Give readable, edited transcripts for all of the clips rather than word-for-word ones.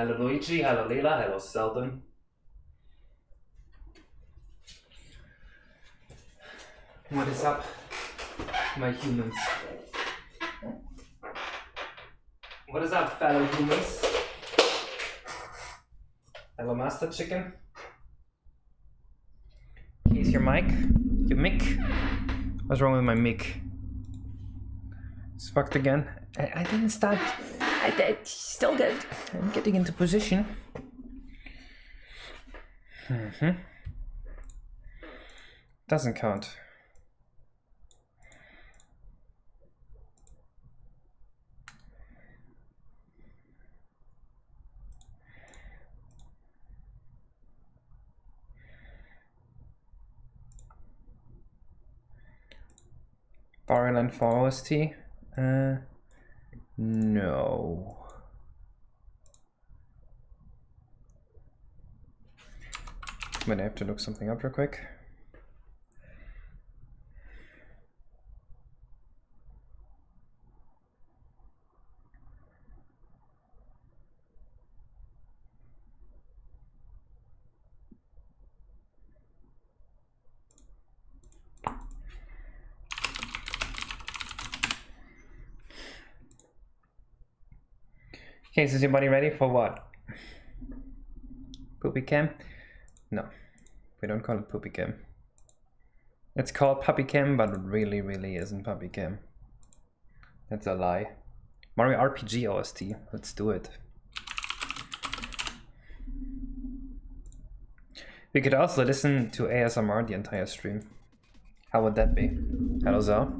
Hello Luigi, hello Leela, hello Selden. What is up, my humans? What is up, fellow humans? Hello Master Chicken. Here's your mic. Your mic? What's wrong with my mic? It's fucked again. I didn't start. I still get. I'm getting into position. Doesn't count. Barreland for OST? No. I'm gonna have to look something up real quick. Okay, is everybody ready for what? Poopy cam? No, we don't call it poopy cam. It's called puppy cam, but it really isn't puppy cam. That's a lie. Mario RPG OST, let's do it. We could also listen to ASMR the entire stream. How would that be? Hello, Zal.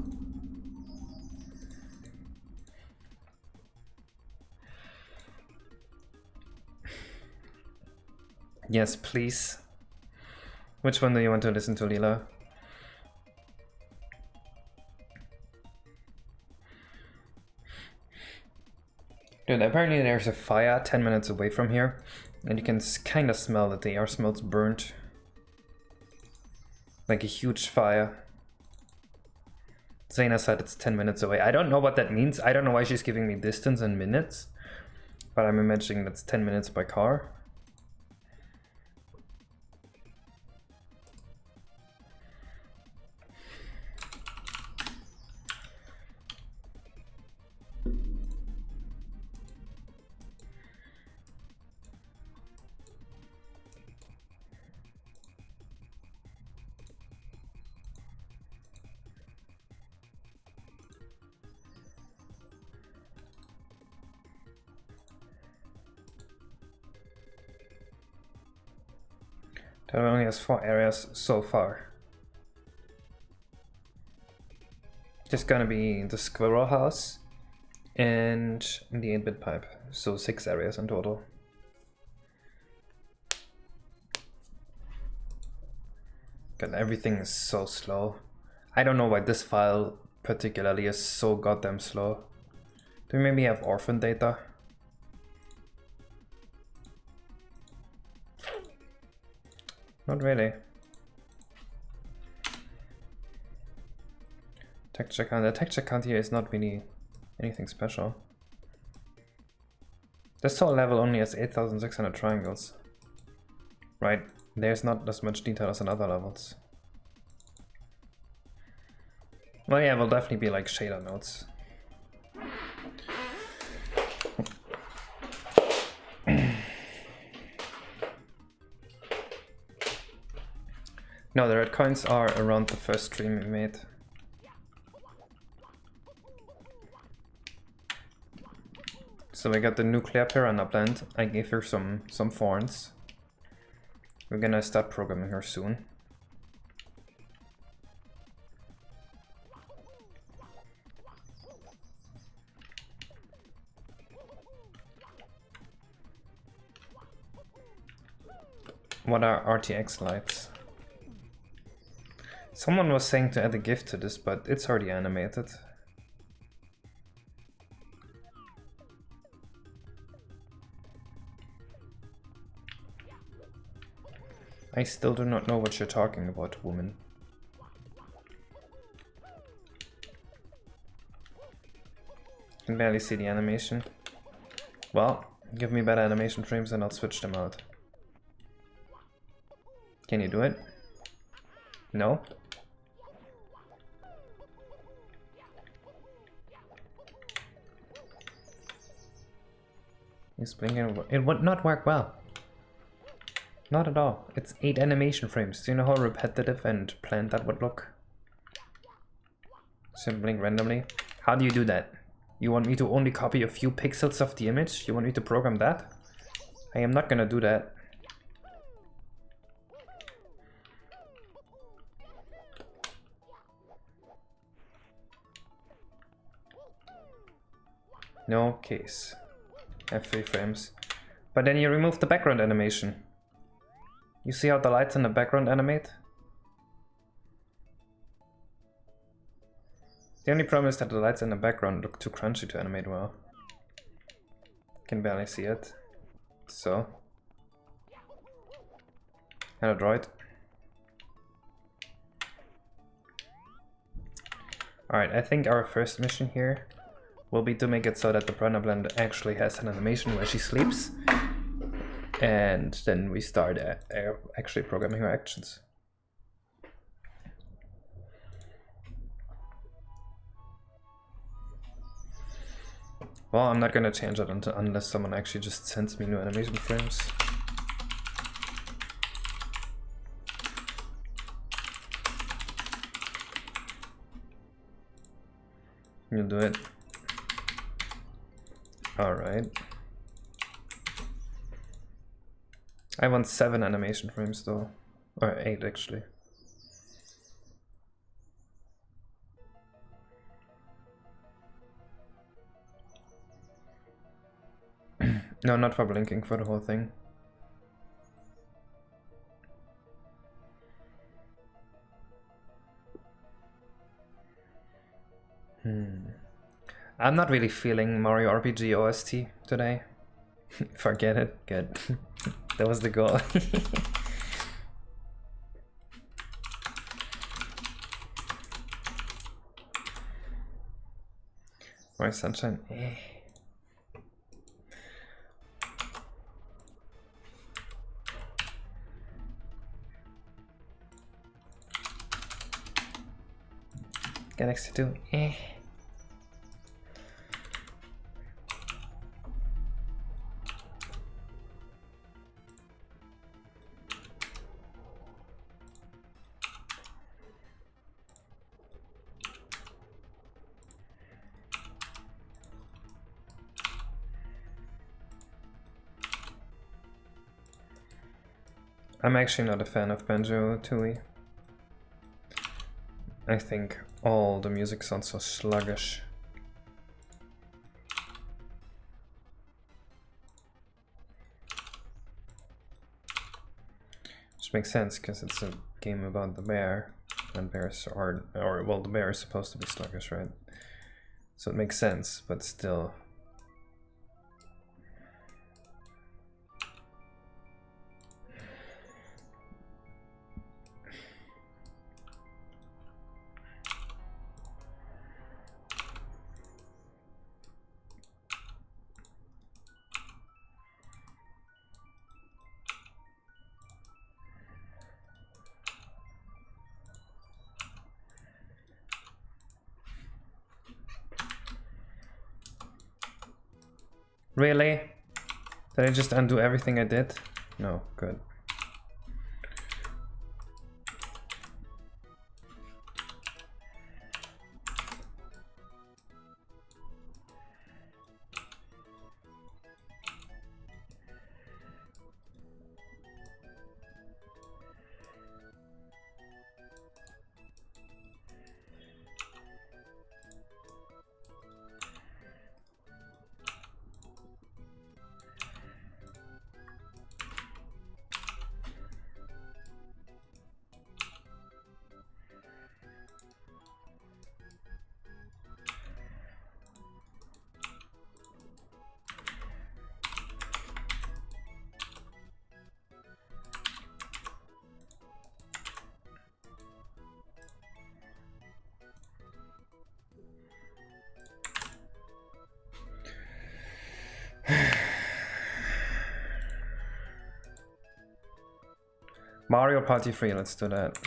Yes, please. Which one do you want to listen to, Leela? Dude, apparently there's a fire 10 minutes away from here, and you can kind of smell that the air smells burnt. Like a huge fire. Zaina said it's 10 minutes away. I don't know what that means. I don't know why she's giving me distance in minutes, but I'm imagining that's 10 minutes by car. That only has 4 areas so far. Just gonna be the squirrel house and the 8-bit pipe. So 6 areas in total. God, everything is so slow. I don't know why this file particularly is so goddamn slow. Do we maybe have orphan data? Not really. Texture count. The texture count here is not really anything special. This whole level only has 8,600 triangles. Right, there's not as much detail as in other levels. Well, yeah, will definitely be like shader nodes. No, the red coins are around the first stream we made. So we got the nuclear piranha plant. I gave her some thorns. We're gonna start programming her soon. What are RTX lights? Someone was saying to add a GIF to this, but it's already animated. I still do not know what you're talking about, woman. Can barely see the animation. Well, Give me better animation frames and I'll switch them out. Can you do it? No? He's blinking. It would not work well. Not at all. It's 8 animation frames. Do you know how repetitive and planned that would look? So blink randomly. How do you do that? You want me to only copy a few pixels of the image? You want me to program that? I am not gonna do that. No case. I have 3 frames. But then you remove the background animation. You see how the lights in the background animate? The only problem is that the lights in the background look too crunchy to animate well. Can barely see it. So. Hello, droid. Alright, I think our first mission here will be to make it so that the Piranha blend actually has an animation where she sleeps. And then we start actually programming her actions. Well, I'm not gonna change it unless someone actually just sends me new animation frames. You do it. Alright. I want 7 animation frames though. Or 8 actually. No, not for blinking, for the whole thing. I'm not really feeling Mario RPG OST today. Forget it. Good. That was the goal. Mario Sunshine. Galaxy 2. I'm actually not a fan of Banjo-Tooie. I think all the music sounds so sluggish. Which makes sense, because it's a game about the bear, and bears are, well, the bear is supposed to be sluggish, right? So it makes sense, but still. Really? Did I just undo everything I did? No, good. Mario Party 3, let's do that.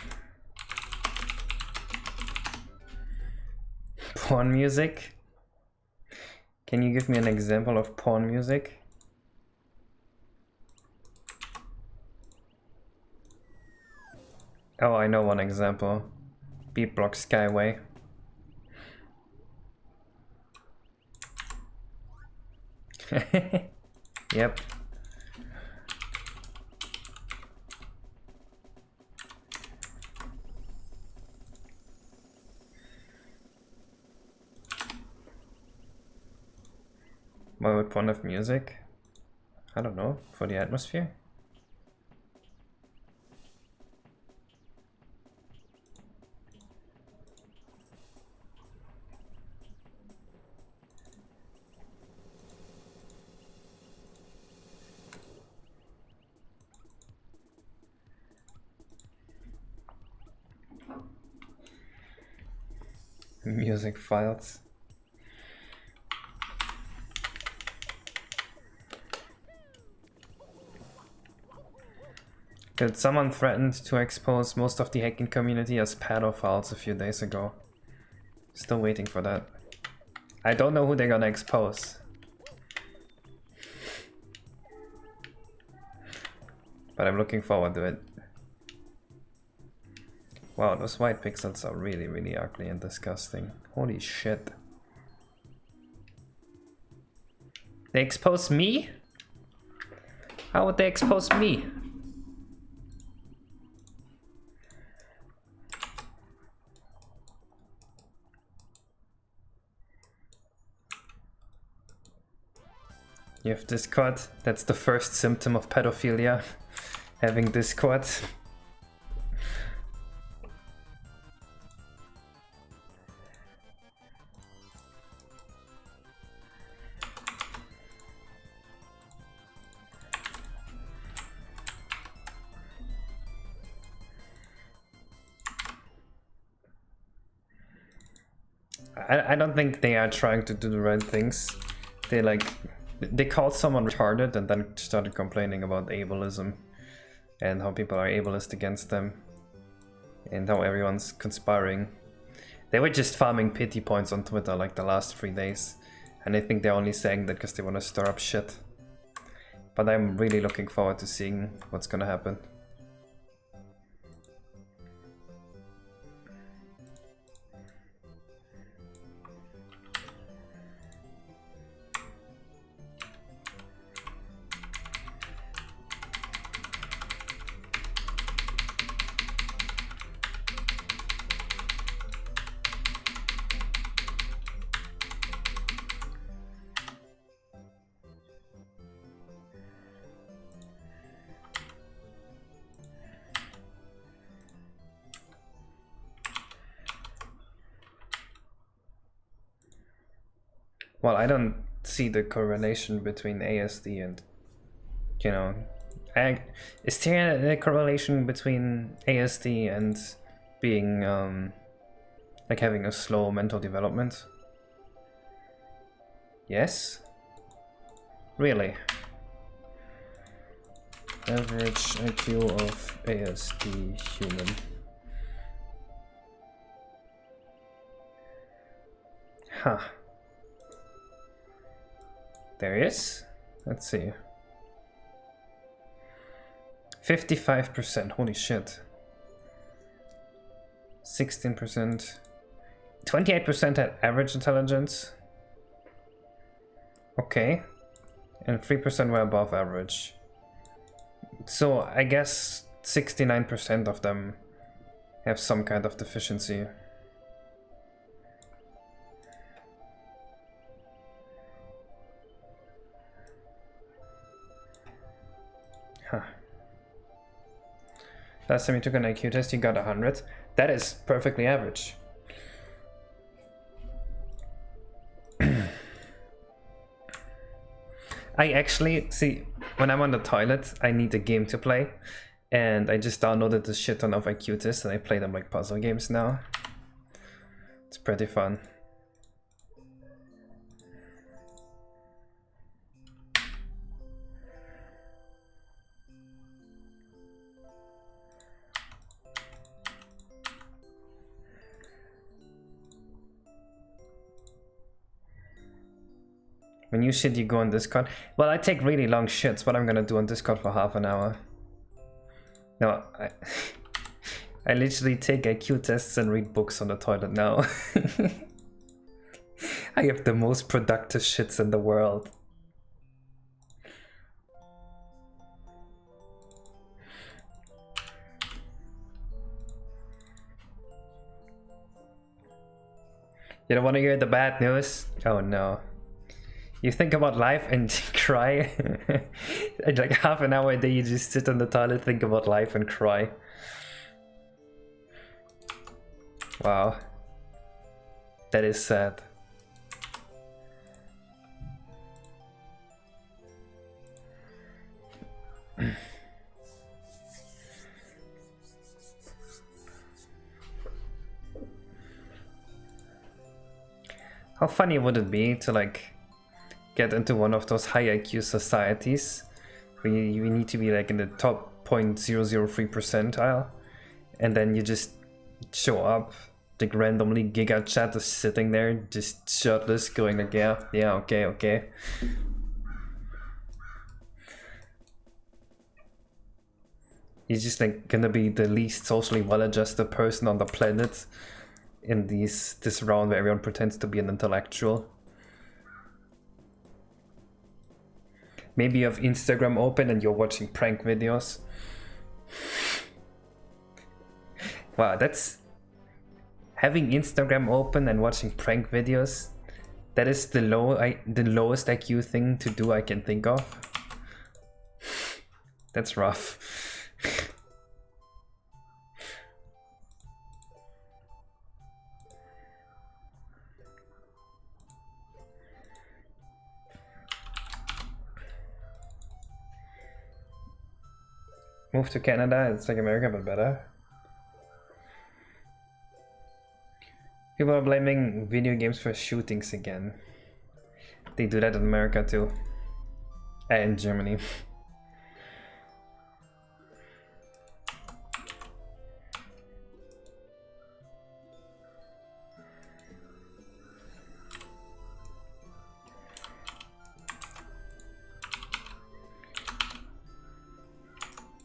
Porn music? Can you give me an example of porn music? Oh, I know one example. Beat Block Skyway. Yep. What would point of music? I don't know, for the atmosphere? Music files. Did someone threaten to expose most of the hacking community as pedophiles a few days ago? Still waiting for that. I don't know who they're gonna expose. But I'm looking forward to it. Wow, those white pixels are really, really ugly and disgusting. Holy shit. They expose me? How would they expose me? You have Discord? That's the first symptom of pedophilia. Having Discord. I don't think they are trying to do the right things. They called someone retarded and then started complaining about ableism and how people are ableist against them and how everyone's conspiring. They were just farming pity points on Twitter like the last 3 days, and I think they're only saying that because they want to stir up shit. But I'm really looking forward to seeing what's gonna happen. Well, I don't see the correlation between ASD and, you know, is there a correlation between ASD and being, like having a slow mental development? Yes? Really? Average IQ of ASD human. Huh. There is? Let's see. 55%, holy shit. 16%. 28% had average intelligence. Okay. And 3% were above average. So I guess 69% of them have some kind of deficiency. Huh. Last time you took an IQ test, you got 100. That is perfectly average. I actually, see, when I'm on the toilet, I need a game to play. And I just downloaded this shit ton of IQ tests and I play them like puzzle games now. It's pretty fun. When you shit, you go on Discord. Well, I take really long shits. What I'm gonna do on Discord for half an hour? No, I literally take IQ tests and read books on the toilet now. I have the most productive shits in the world. You don't want to hear the bad news? Oh no. You think about life and cry? Like half an hour a day you just sit on the toilet, think about life and cry. Wow. That is sad. How funny would it be to like get into one of those high IQ societies where you need to be like in the top 0.003 percentile, and then you just show up, like randomly Giga Chat is sitting there just shirtless going like yeah okay. He's just like gonna be the least socially well-adjusted person on the planet in this round where everyone pretends to be an intellectual. Maybe you have Instagram open and you're watching prank videos. Wow, that's... Having Instagram open and watching prank videos, that is the lowest IQ thing to do I can think of. That's rough. Move to Canada, it's like America but better. People are blaming video games for shootings again. They do that in America too. And Germany.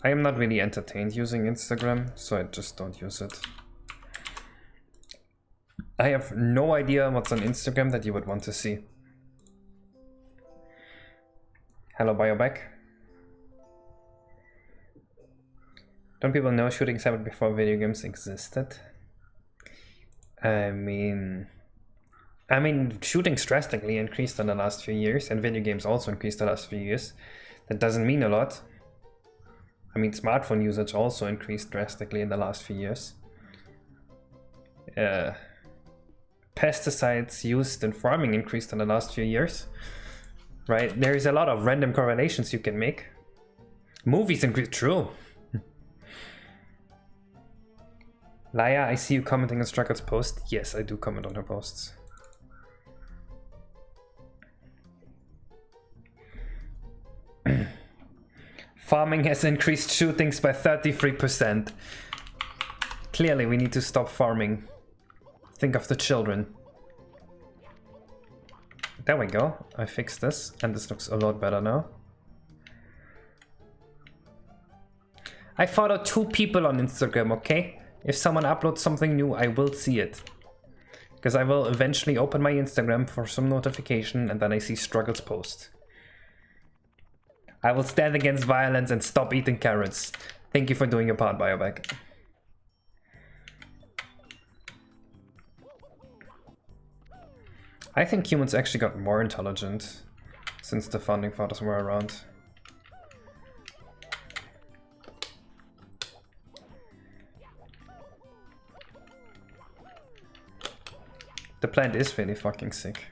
I am not really entertained using Instagram, so I just don't use it. I have no idea what's on Instagram that you would want to see. Hello, Bioback. Don't people know shootings happened before video games existed? I mean, shootings drastically increased in the last few years, and video games also increased the last few years. That doesn't mean a lot. I mean, smartphone usage also increased drastically in the last few years. Pesticides used in farming increased in the last few years. Right? There is a lot of random correlations you can make. Movies increased, true. Laia, I see you commenting on Struggle's post. Yes, I do comment on her posts. Farming has increased shootings by 33%. Clearly, we need to stop farming. Think of the children. There we go. I fixed this, and this looks a lot better now. I follow 2 people on Instagram, okay? If someone uploads something new, I will see it. Because I will eventually open my Instagram for some notification, and then I see Struggles post. I will stand against violence and stop eating carrots. Thank you for doing your part, Bioback. I think humans actually got more intelligent since the founding fathers were around. The plant is really fucking sick.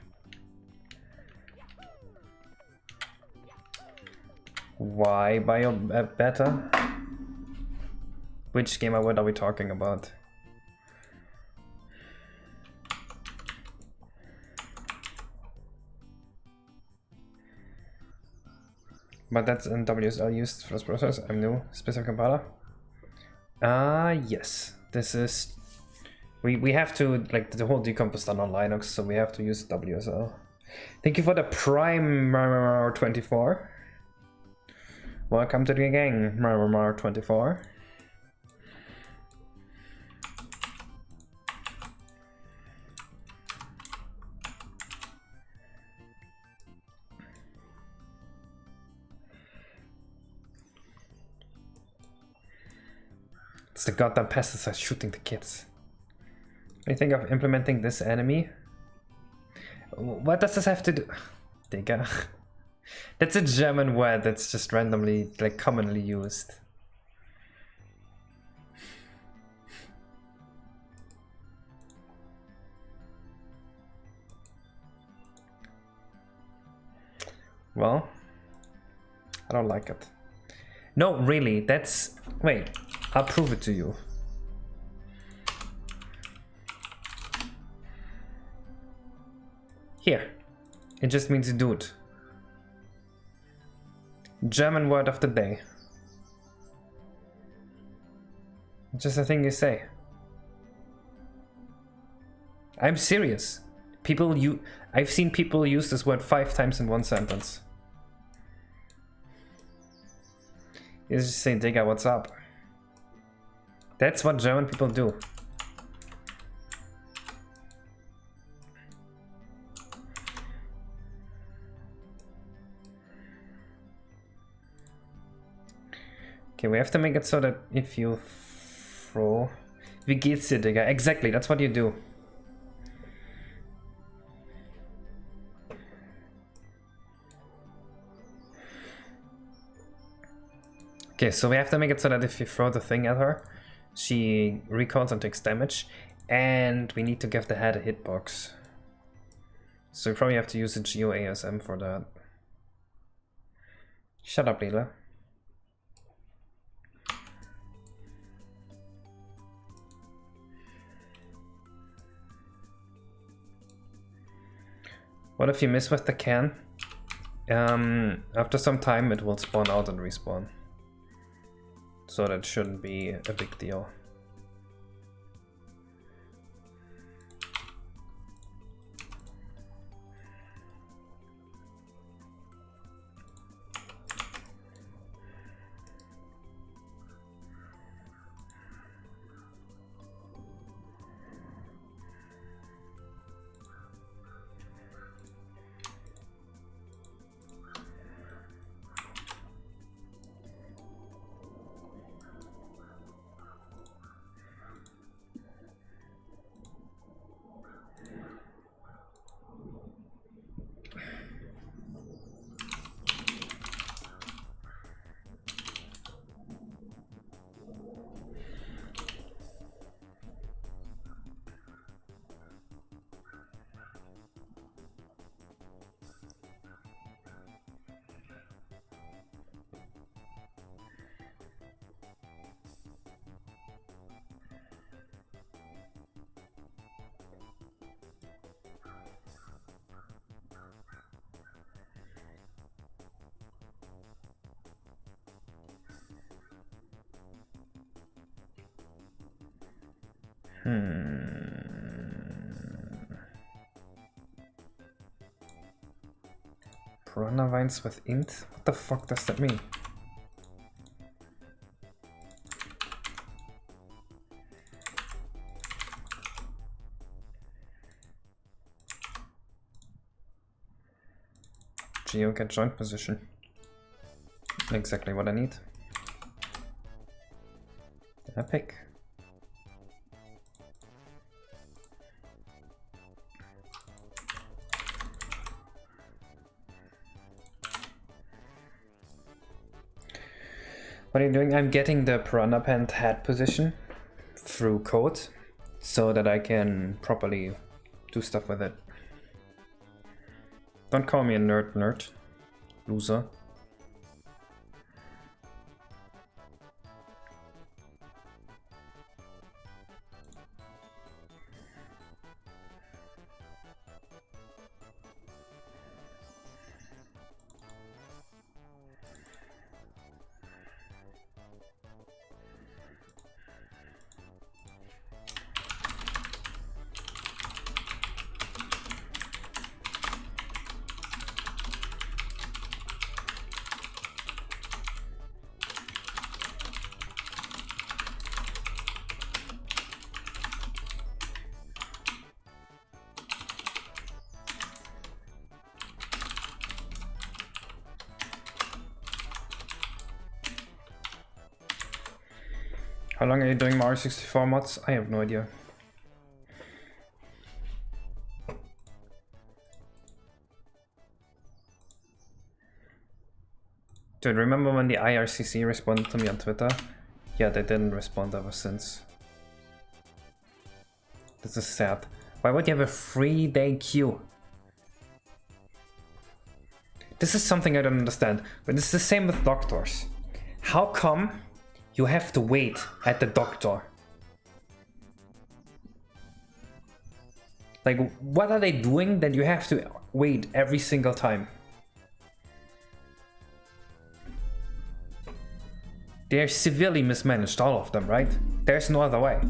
Why bio beta? Which game are we talking about? But that's in WSL used for this process. I'm new. Specific compiler. Yes. This is... We have to, like, the whole decompose done on Linux, so we have to use WSL. Thank you for the Prime 24. Welcome to the gang, 24. It's the goddamn pesticides shooting the kids. What do you think of implementing this enemy? What does this have to do? Digga. That's a German word that's just randomly, like, commonly used. Well, I don't like it. No, really, that's... Wait, I'll prove it to you. Here. It just means dude. German word of the day. Just a thing you say. I'm serious. I've seen people use this word 5 times in one sentence. You just say, Digga, what's up? That's what German people do. Okay, we have to make it so that if you throw... Wie geht's dir, Digga? Exactly, that's what you do. Okay, so we have to make it so that if you throw the thing at her, she recoils and takes damage. And we need to give the head a hitbox. So you probably have to use a GeoASM for that. Shut up, Lila. What if you miss with the can? After some time it will spawn out and respawn. So that shouldn't be a big deal. Piranha vines with int? What the fuck does that mean? Geo get joint position. Exactly what I need. Epic. What are you doing? I'm getting the Piranha Pant head position through code so that I can properly do stuff with it. Don't call me a nerd, loser. How long are you doing Mario 64 mods? I have no idea. Dude, remember when the IRCC responded to me on Twitter? Yeah, they didn't respond ever since. This is sad. Why would you have a 3-day queue? This is something I don't understand, but it's the same with doctors. How come you have to wait at the doctor? Like, what are they doing that you have to wait every single time? They're severely mismanaged, all of them, right? There's no other way.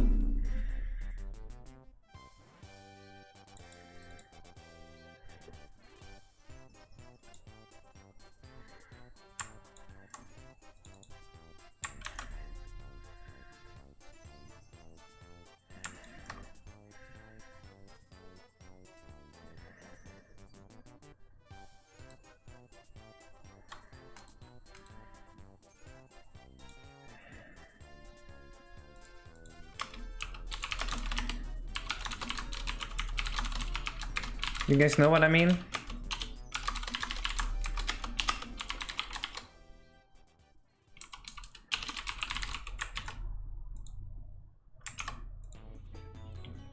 You guys know what I mean?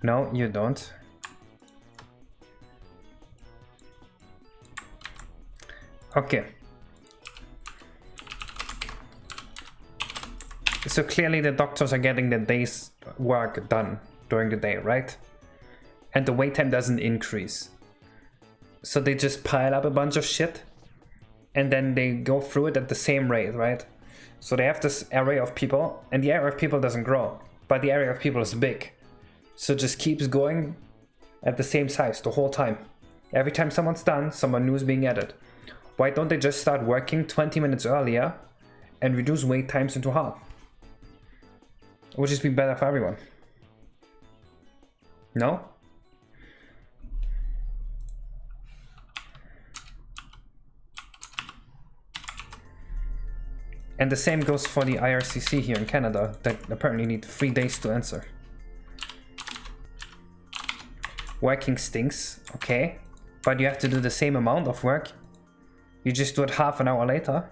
No, you don't. Okay. So clearly the doctors are getting the day's work done during the day, right? And the wait time doesn't increase. So they just pile up a bunch of shit and then they go through it at the same rate, right? So they have this array of people and the array of people doesn't grow, but the area of people is big. So it just keeps going at the same size the whole time. Every time someone's done, someone new is being added. Why don't they just start working 20 minutes earlier and reduce wait times into half? It would just be better for everyone. No? And the same goes for the IRCC here in Canada, that apparently need 3 days to answer. Working stinks, okay, but you have to do the same amount of work. You just do it half an hour later.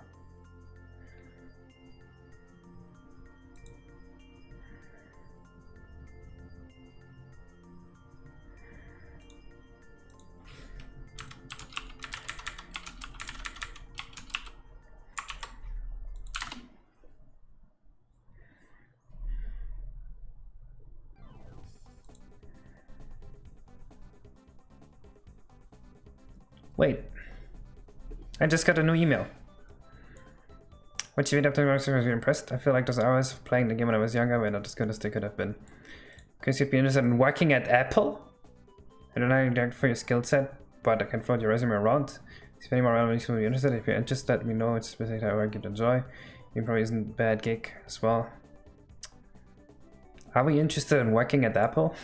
Wait, I just got a new email. What you up to? I was impressed. I feel like those hours of playing the game when I was younger were not as good as they could have been. Because you'd be interested in working at Apple? I don't know exactly for your skill set, but I can float your resume around. If any more relevant will be interested, if you're interested, let me know. It's specific type of work you'd enjoy. It probably isn't a bad gig as well. Are we interested in working at Apple?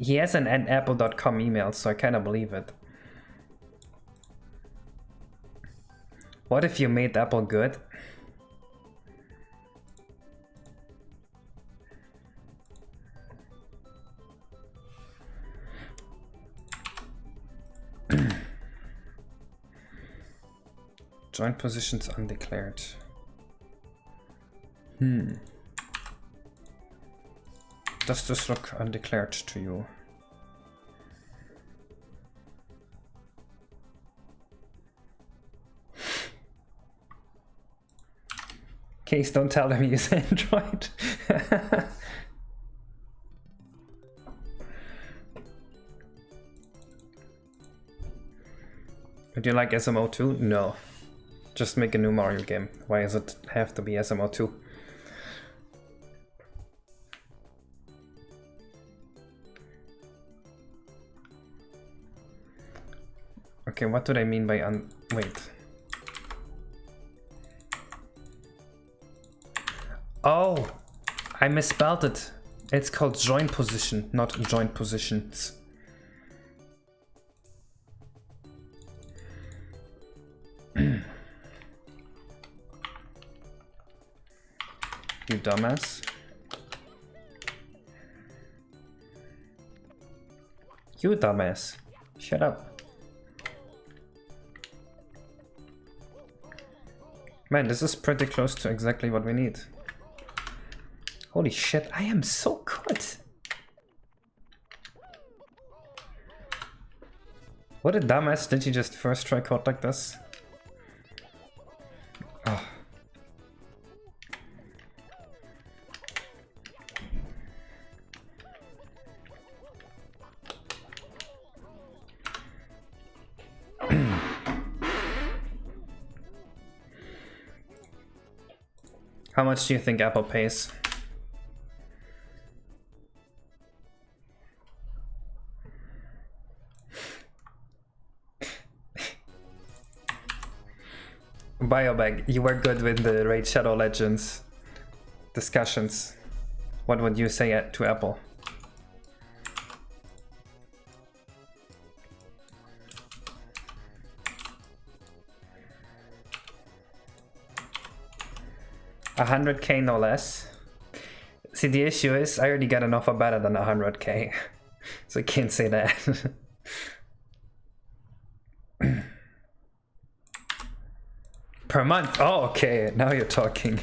He has an apple.com email, so I kind of believe it. What if you made Apple good? Joint positions undeclared. Does this look undeclared to you? Case, don't tell them you use Android. Would you like SMO2? No. Just make a new Mario game. Why does it have to be SMO2? Okay, what do they mean by wait. Oh, I misspelled it. It's called joint position, not joint positions. You dumbass. You dumbass. Shut up. Man, this is pretty close to exactly what we need. Holy shit, I am so good. What a dumbass, did you just first try code like this? Oh. How much do you think Apple pays? Biobag, you were good with the Raid Shadow Legends discussions. What would you say to Apple? $100K no less. See, the issue is I already got an offer better than 100K, so I can't say that. Per month? Oh, okay, now you're talking.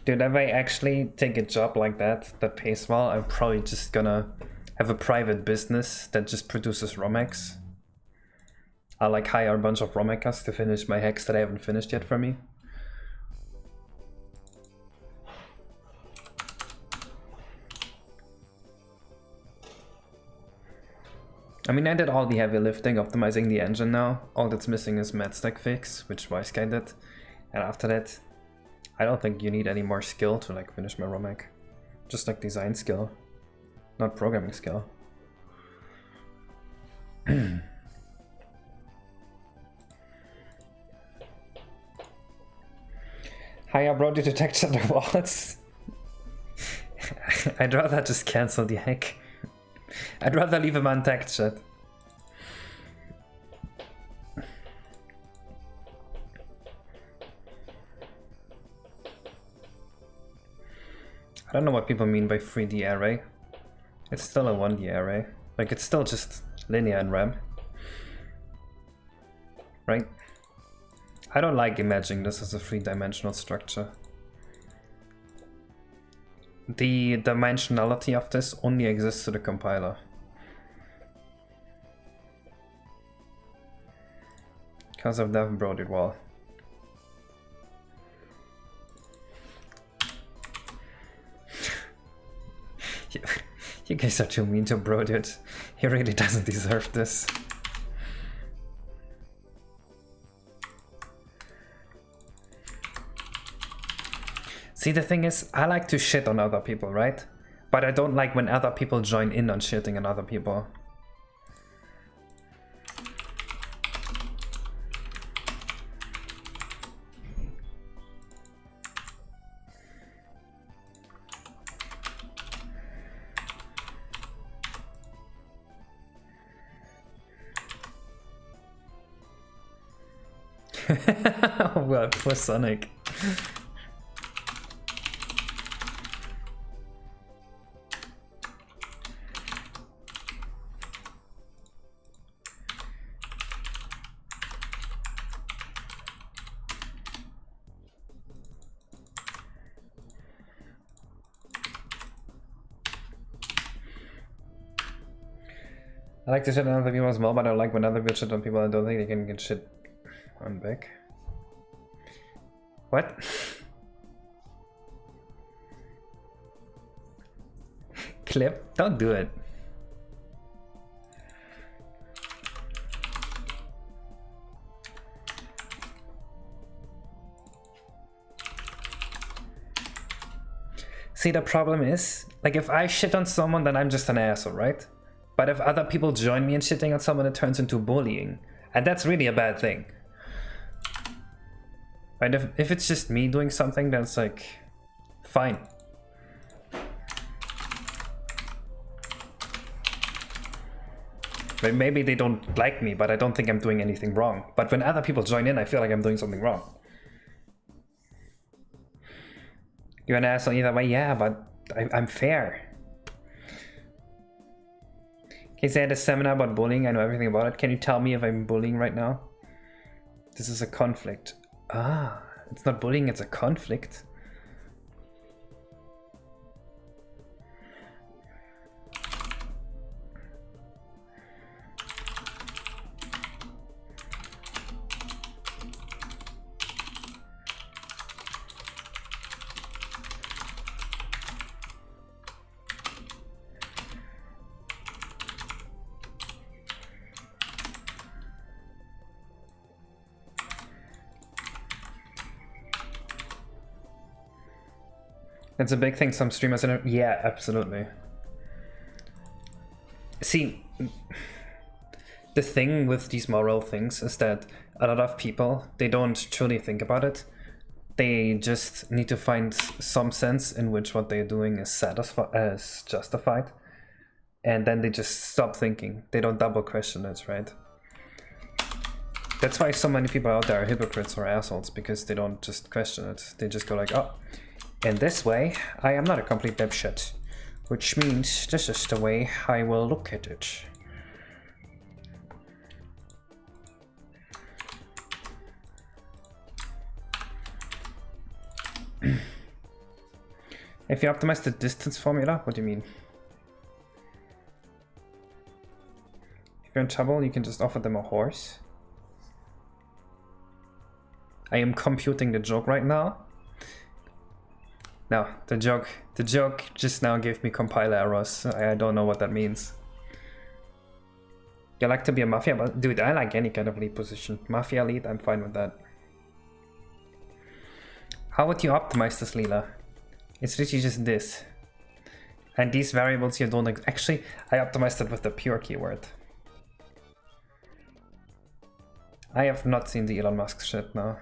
Dude, if I actually take a job like that pays well, I'm probably just gonna have a private business that just produces ROM hacks. I'll like hire a bunch of ROM hackers to finish my hacks that I haven't finished yet for me. I mean, I did all the heavy lifting optimizing the engine now. All that's missing is Matstack fix, which Wise Guy did. And after that, I don't think you need any more skill to like finish my ROM hack. Just like design skill, not programming skill. Hi, I brought you to tech chat wallets. I'd rather just cancel the hack. I'd rather leave him on tech chat. I don't know what people mean by 3D array. It's still a 1D array. Like, it's still just linear in RAM. Right? I don't like imagining this as a three-dimensional structure. The dimensionality of this only exists to the compiler. Because I've never brought it well. You guys are too mean to bro, dude. He really doesn't deserve this. See, the thing is, I like to shit on other people, right? But I don't like when other people join in on shitting on other people. Well, poor Sonic. I like to shit on other people as well, but I don't like when other people shit on people. I don't think they can get shit on back. What? Clip? Don't do it. See, the problem is, like, if I shit on someone, then I'm just an asshole, right? But if other people join me in shitting on someone, it turns into bullying. And that's really a bad thing. Right, if it's just me doing something, that's like, fine. Maybe they don't like me, but I don't think I'm doing anything wrong. But when other people join in, I feel like I'm doing something wrong. You're an asshole either way, yeah, but I'm fair. Okay, so I had a seminar about bullying, I know everything about it. Can you tell me if I'm bullying right now? This is a conflict. Ah, it's not bullying, it's a conflict. It's a big thing some streamers in it. Yeah, absolutely. See, the thing with these moral things is that a lot of people, they don't truly think about it. They just need to find some sense in which what they're doing is justified. And then they just stop thinking. They don't double question it, right? That's why so many people out there are hypocrites or assholes, because they don't just question it. They just go like, oh, in this way, I am not a complete dipshit. Which means this is the way I will look at it. If you optimize the distance formula, what do you mean? If you're in trouble, you can just offer them a horse. I am computing the joke right now. No, the joke just now gave me compiler errors. I don't know what that means. You like to be a mafia? But dude, I like any kind of lead position. Mafia lead, I'm fine with that. How would you optimize this, Leela? It's literally just this. And these variables you don't... Actually, I optimized it with the pure keyword. I have not seen the Elon Musk shit now.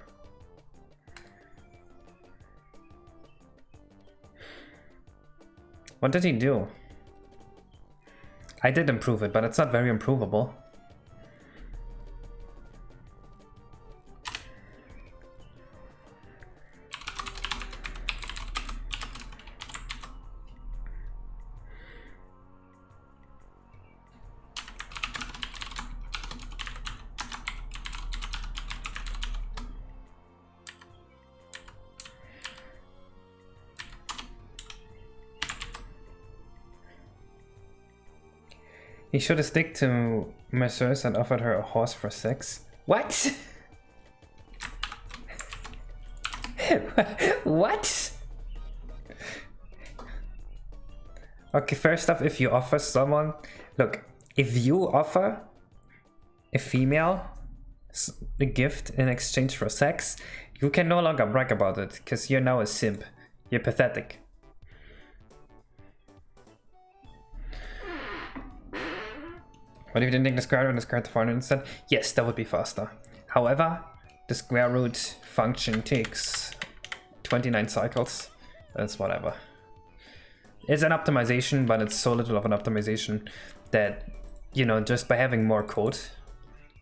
What did he do? I did improve it, but it's not very improvable. He should have stick to Merceuse and offered her a horse for sex. What? What? Okay, first off, if you offer someone... Look, if you offer a female a gift in exchange for sex, you can no longer brag about it, because you're now a simp. You're pathetic. What if you didn't take the square root and discard the foreign instead? Yes, that would be faster. However, the square root function takes 29 cycles. That's whatever. It's an optimization, but it's so little of an optimization that, you know, just by having more code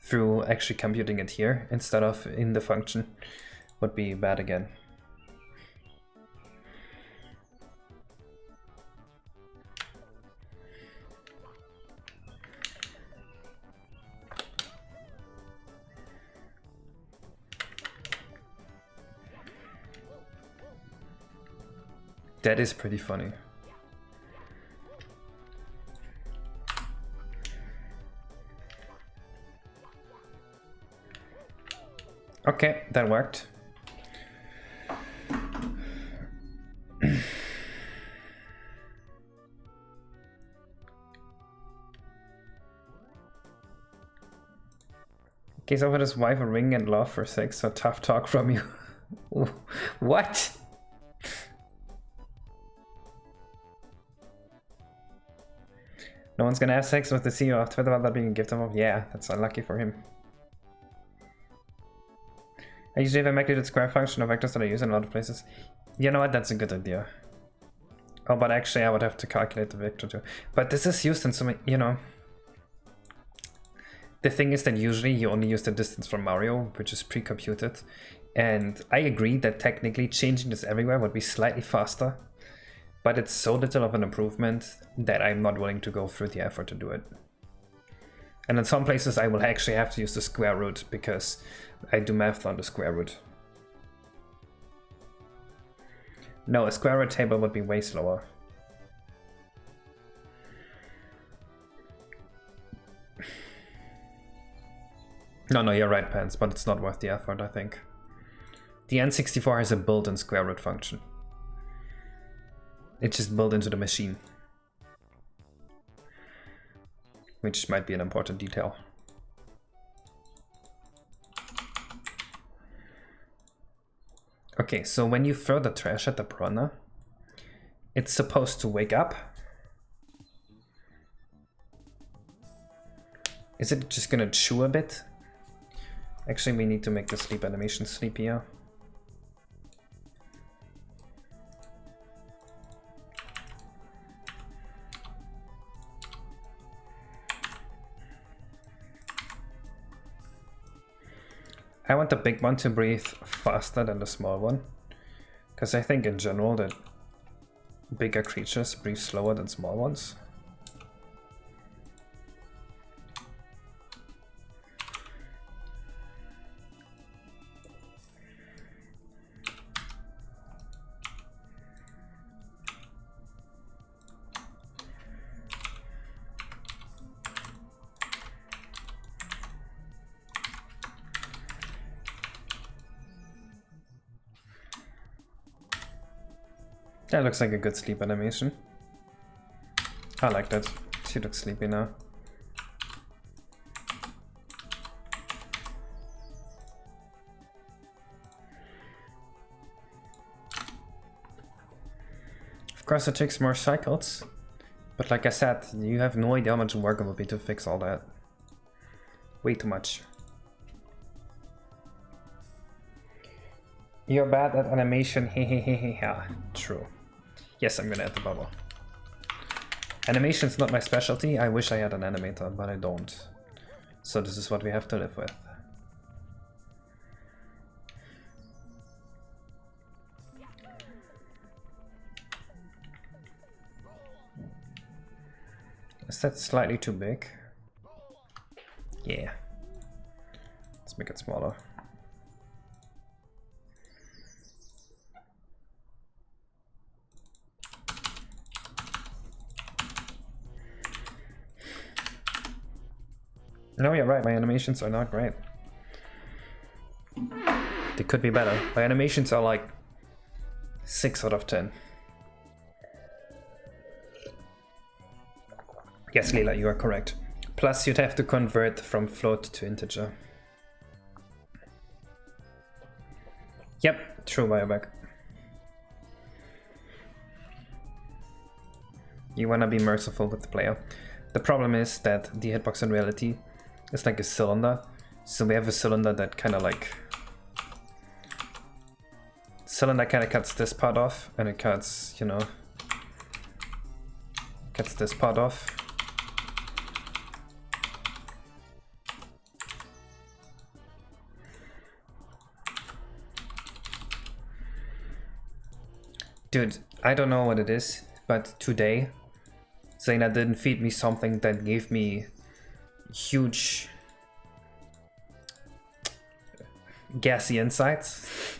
through actually computing it here instead of in the function would be bad again. That is pretty funny. Okay, that worked. Gives over his wife a ring and love for sex, so tough talk from you. What? No one's gonna have sex with the CEO of Twitter about that being a gift of... Yeah, that's unlucky for him. I usually have a magnitude square function of vectors that I use in a lot of places. You know what? That's a good idea. Oh, but actually I would have to calculate the vector too. But this is used in so many, you know. The thing is that usually you only use the distance from Mario, which is pre-computed. And I agree that technically changing this everywhere would be slightly faster. But it's so little of an improvement that I'm not willing to go through the effort to do it. And in some places I will actually have to use the square root because I do math on the square root. No, a square root table would be way slower. No, you're right, Pants, but it's not worth the effort, I think. The N64 has a built-in square root function. It's just built into the machine. Which might be an important detail. Okay, so when you throw the trash at the Piranha, it's supposed to wake up. Is it just gonna chew a bit? Actually, we need to make the sleep animation sleepier. I want the big one to breathe faster than the small one, because I think in general that bigger creatures breathe slower than small ones. That looks like a good sleep animation. I like that. She looks sleepy now. Of course it takes more cycles, but like I said, you have no idea how much work it would be to fix all that. Way too much. You're bad at animation, hehehehe. True. Yes, I'm gonna add the bubble. Animation's not my specialty. I wish I had an animator, but I don't. So this is what we have to live with. Is that slightly too big? Yeah. Let's make it smaller. No, you're right, my animations are not great. They could be better. My animations are like 6 out of 10. Yes, Leela, you are correct. Plus, you'd have to convert from float to integer. Yep, true, Bioback. You wanna be merciful with the player. The problem is that the hitbox in reality is like a cylinder. So we have a cylinder that kind of like... Cylinder kind of cuts this part off, and it cuts, you know... Cuts this part off. Dude, I don't know what it is, but today Zaina didn't feed me something that gave me huge gassy insights,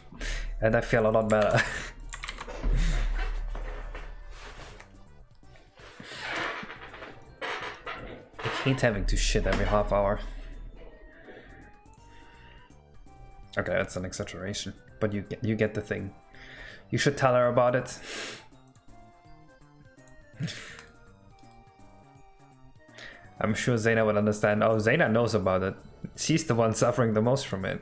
and I feel a lot better. I hate having to shit every half hour. Okay, that's an exaggeration, but you get the thing. You should tell her about it. I'm sure Zaina would understand. Oh, Zaina knows about it. She's the one suffering the most from it.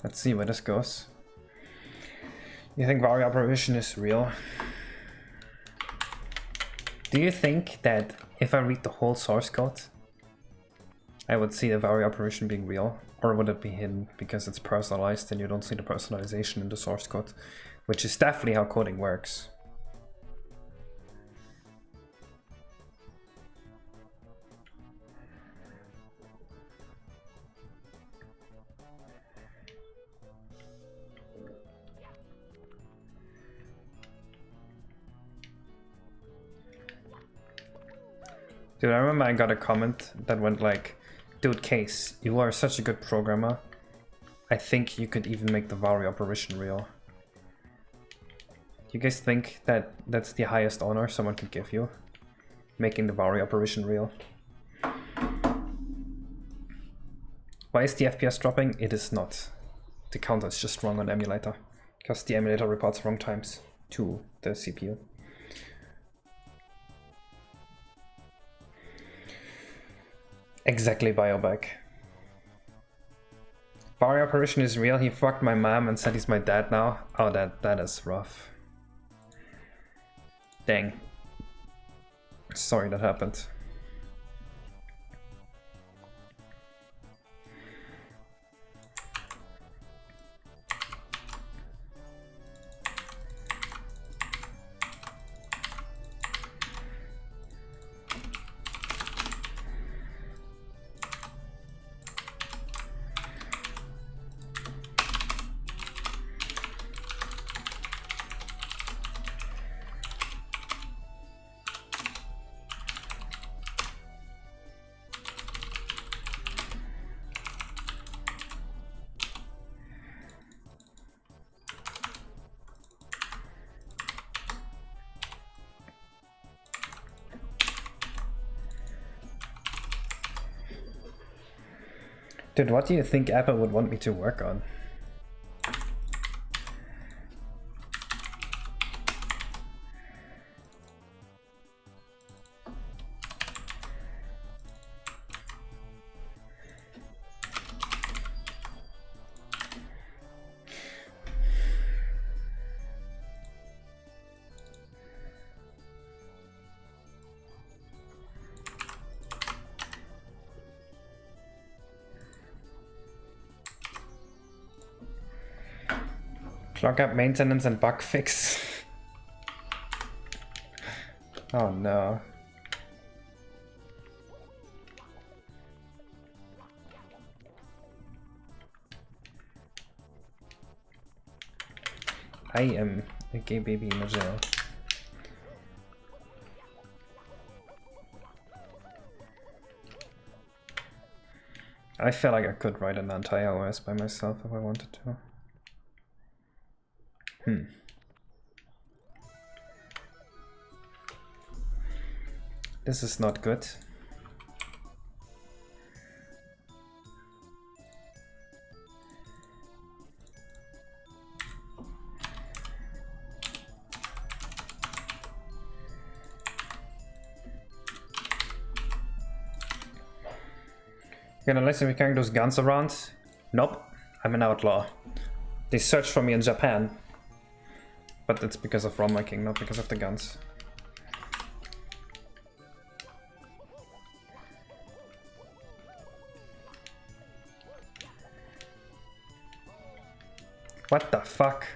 Let's see where this goes. You think Vario operation is real? Do you think that if I read the whole source code, I would see the Vario operation being real? Or would it be hidden because it's personalized and you don't see the personalization in the source code? Which is definitely how coding works. Dude, I remember I got a comment that went like, dude, Case, you are such a good programmer. I think you could even make the Vario operation real. Do you guys think that that's the highest honor someone could give you? Making the Vario operation real? Why is the FPS dropping? It is not. The counter is just wrong on the emulator. Because the emulator reports wrong times to the CPU. Exactly, Biobag. Vario operation is real. He fucked my mom and said he's my dad now. Oh, that is rough. Dang. Sorry that happened. Dude, what do you think Apple would want me to work on? Clock up maintenance and bug fix. Oh no. I am a gay baby in a jail. I feel like I could write an entire OS by myself if I wanted to. This is not good. You're gonna let me carry those guns around? Nope, I'm an outlaw. They searched for me in Japan. But it's because of ROM hacking, not because of the guns. What the fuck?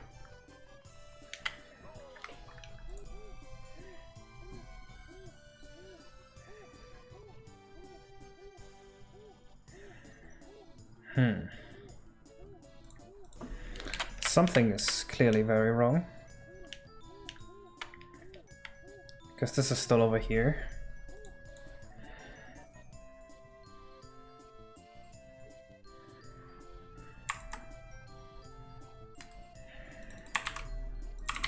Something is clearly very wrong. Because this is still over here.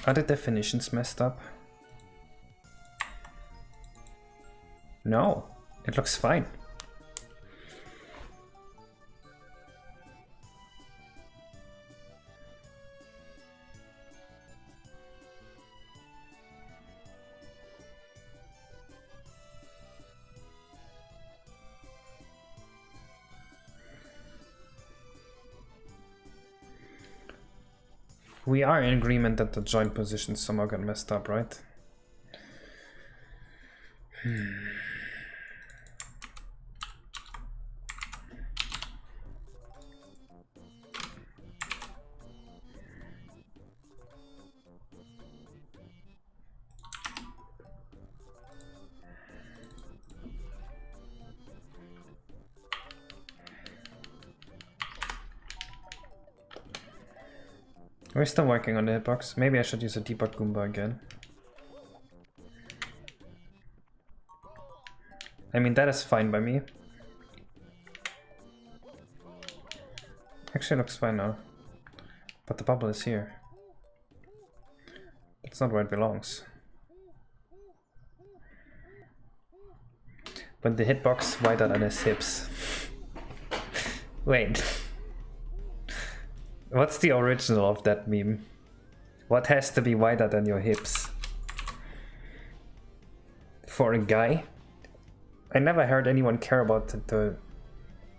Are the definitions messed up? No, it looks fine. We are in agreement that the joint positions somehow got messed up, right? We're still working on the hitbox. Maybe I should use a debug Goomba again. I mean, that is fine by me. Actually looks fine now. But the bubble is here. That's not where it belongs. When the hitbox wider than his hips. Wait. What's the original of that meme? What has to be wider than your hips? For a guy? I never heard anyone care about the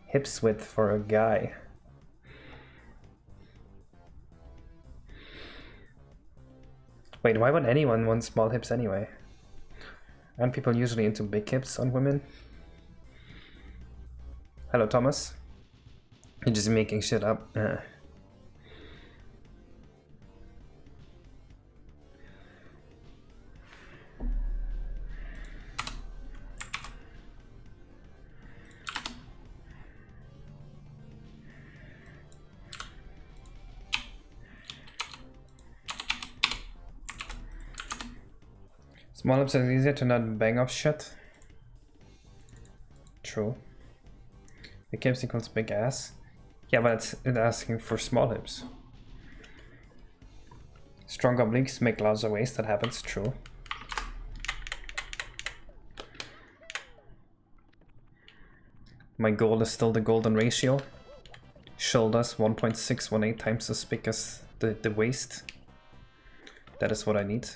hips width for a guy. Wait, why would anyone want small hips anyway? Aren't people usually into big hips on women? Hello, Thomas. You're just making shit up. Small hips are easier to not bang off shit. True. Big hips equals big ass. Yeah, but it's asking for small hips. Strong obliques make larger waist, that happens, true. My goal is still the golden ratio. Shoulders 1.618 times as big as the waist. That is what I need.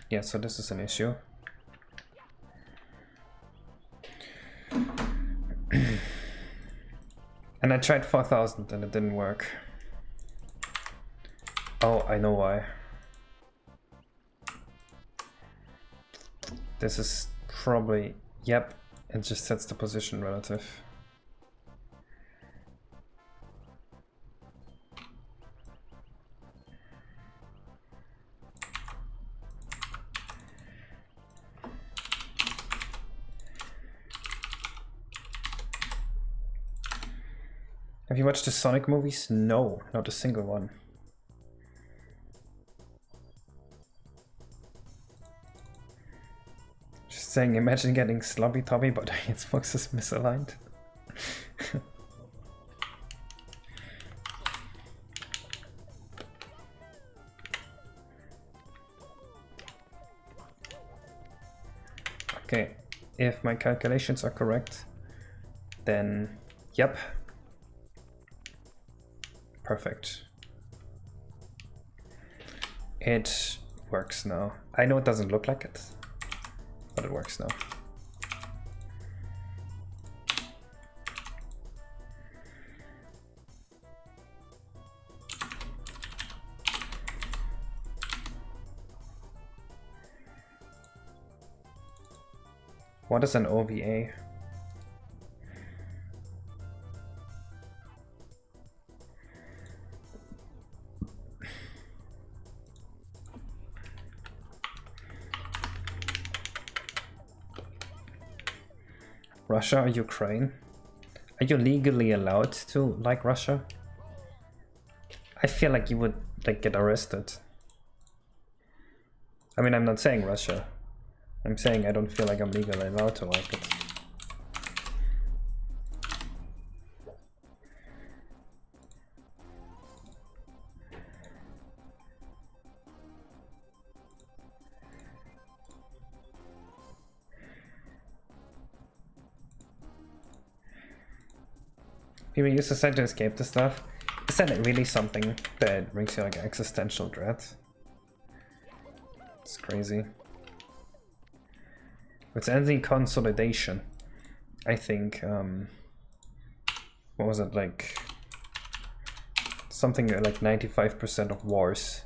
Yeah, so this is an issue. And I tried 4000 and it didn't work. Oh, I know why. This is probably, yep, it just sets the position relative. Have you watched the Sonic movies? No, not a single one. Just saying, imagine getting sloppy toppy, but Xbox is misaligned. Okay, if my calculations are correct, then yep. Perfect. It works now. I know it doesn't look like it, but it works now. What is an OVA? Russia or Ukraine? Are you legally allowed to like Russia? I feel like you would like get arrested. I mean, I'm not saying Russia. I'm saying I don't feel like I'm legally allowed to like it. People use the site to escape the stuff. Is that really something that brings you like existential dread? It's crazy. It's ending consolidation. I think, what was it, like, something like 95% of wars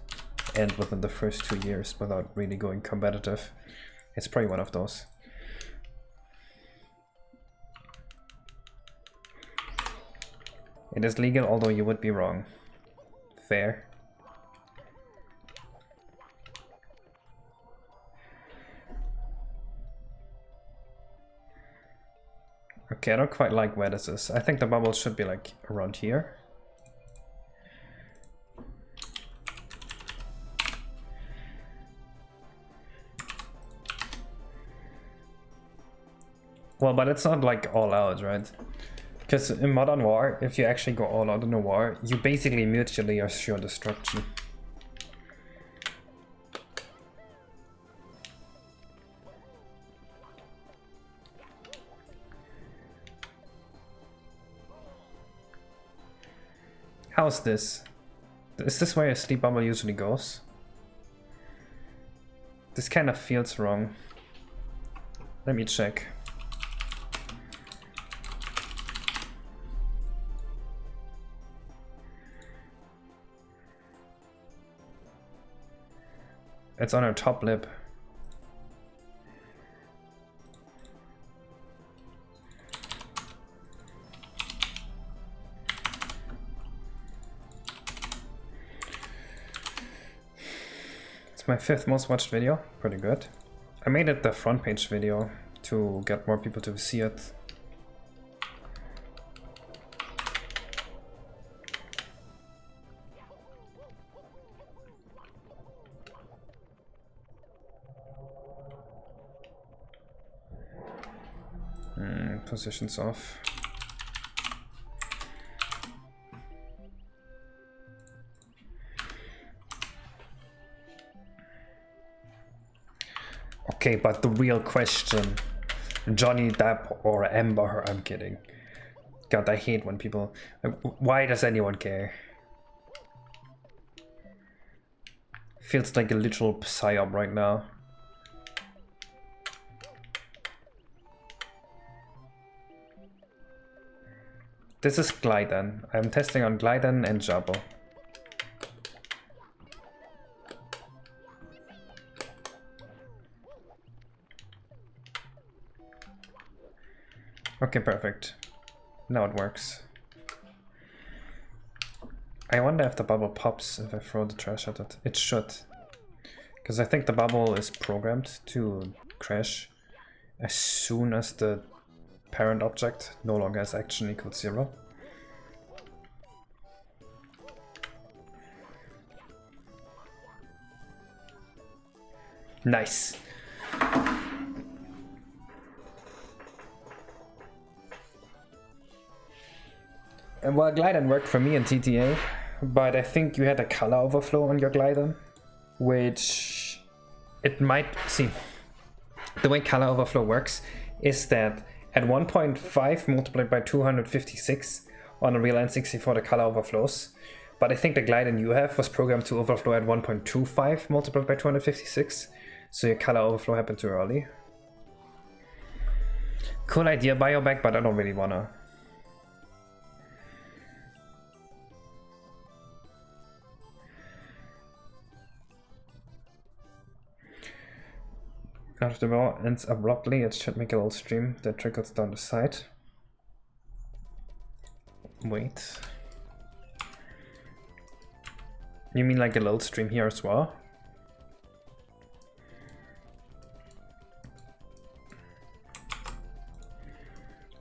end within the first 2 years without really going competitive. It's probably one of those. It is legal, although you would be wrong. Fair. Okay, I don't quite like where this is. I think the bubble should be like around here. Well, but it's not like all out, right? Because in Modern War, if you actually go all out in a war, you basically mutually assure destruction. How's this? Is this where a sleep bubble usually goes? This kind of feels wrong. Let me check. It's on her top lip. It's my 5th most watched video. Pretty good. I made it the front page video to get more people to see it. Positions off. Okay, but the real question, Johnny Depp or Amber Heard? I'm kidding. God, I hate when people... Why does anyone care? Feels like a literal psyop right now. This is Glyden. I'm testing on Glyden and Jabbo. Okay, perfect. Now it works. I wonder if the bubble pops if I throw the trash at it. It should. Because I think the bubble is programmed to crash as soon as the parent object no longer has action equals 0. Nice. Well, Glyden worked for me in TTA, but I think you had a color overflow on your Glyden, which it might... See, the way color overflow works is that at 1.5 multiplied by 256 on a real N64 the color overflows, but I think the Glyden you have was programmed to overflow at 1.25 multiplied by 256, so your color overflow happened too early. Cool idea, Bioback, but I don't really wanna. After the ball ends abruptly, it should make a little stream that trickles down the side. Wait. You mean like a little stream here as well?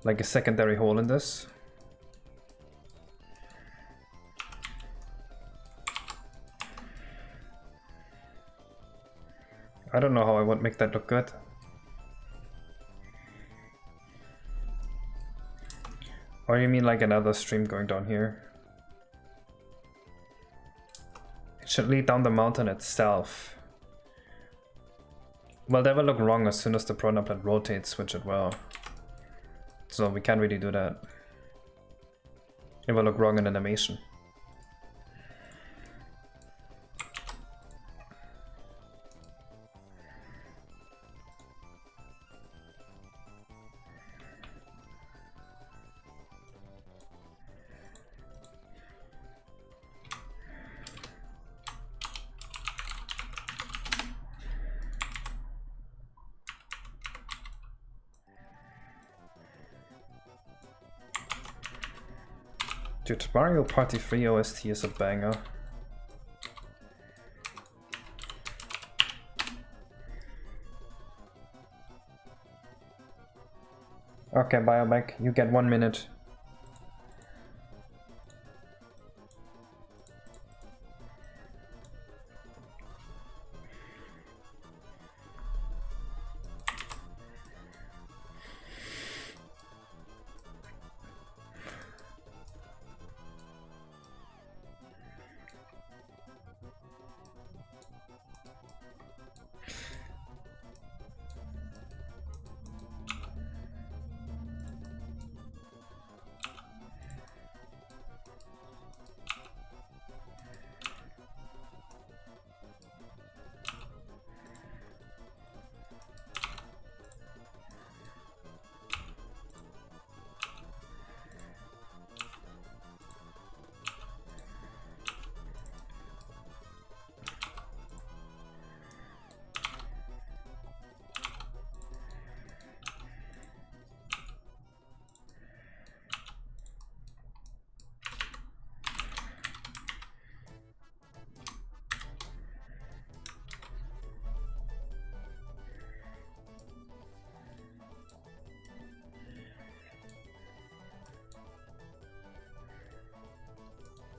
Like a secondary hole in this? I don't know how I would make that look good. Or you mean like another stream going down here? It should lead down the mountain itself. Well, that will look wrong as soon as the pronaplet rotates, which it will. So we can't really do that. It will look wrong in animation. Dude, Mario Party 3 OST is a banger. Okay, Biomech, you get 1 minute.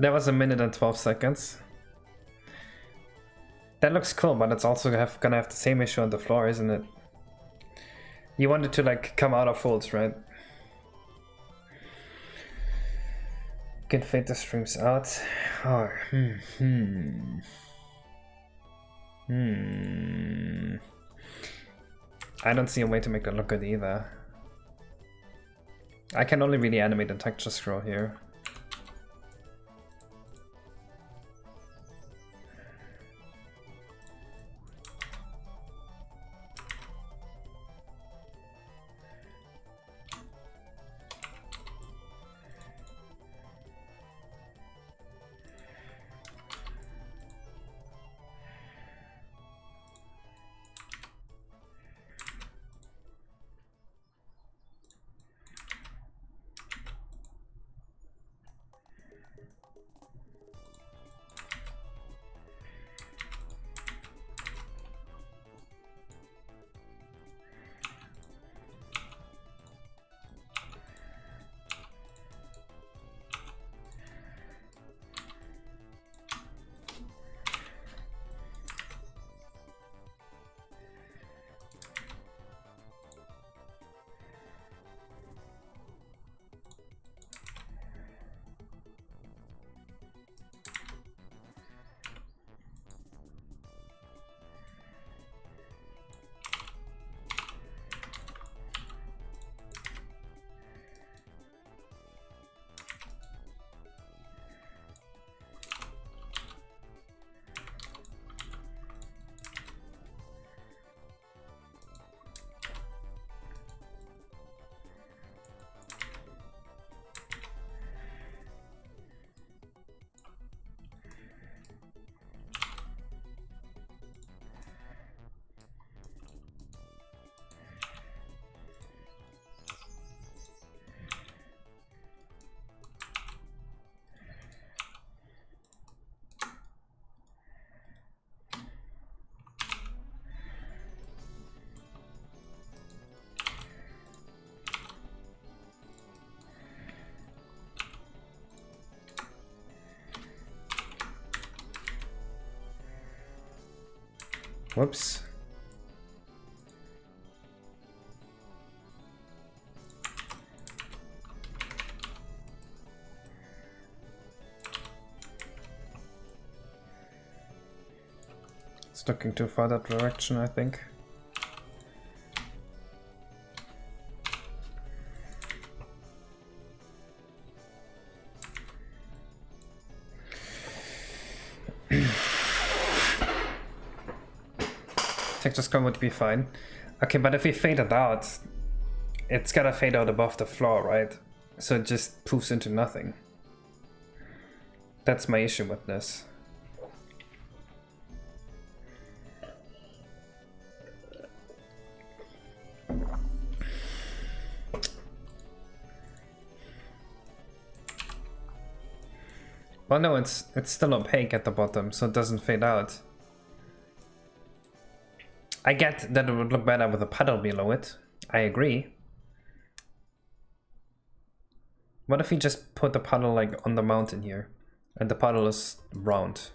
That was 1 minute and 12 seconds. That looks cool, but it's also gonna have the same issue on the floor, isn't it? You want it to like come out of folds, right? Can fade the streams out. Oh, I don't see a way to make that look good either. I can only really animate the texture scroll here. Whoops. It's looking too far that direction, I think. Texture scroll would be fine. Okay, but if we fade it out, it's gotta fade out above the floor, right? So it just poofs into nothing. That's my issue with this. Well, no, it's still opaque at the bottom, so it doesn't fade out. I get that it would look better with a puddle below it. I agree. What if we just put the puddle like on the mountain here, and the puddle is round?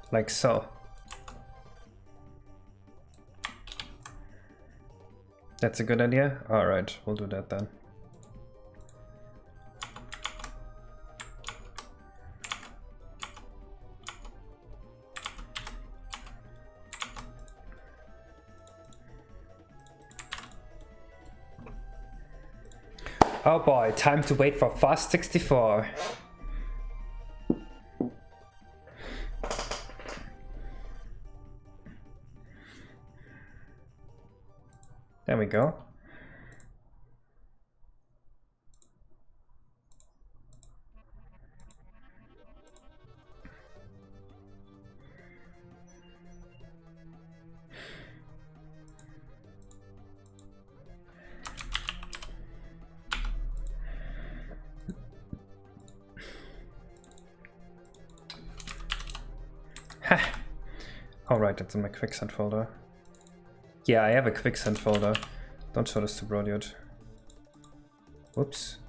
Like so. That's a good idea? Alright, we'll do that then. Oh boy, time to wait for Fast 64. There we go. Ha! Alright, it's in my quicksand folder. Yeah, I have a quicksand folder. Don't show this to bro, dude. Whoops.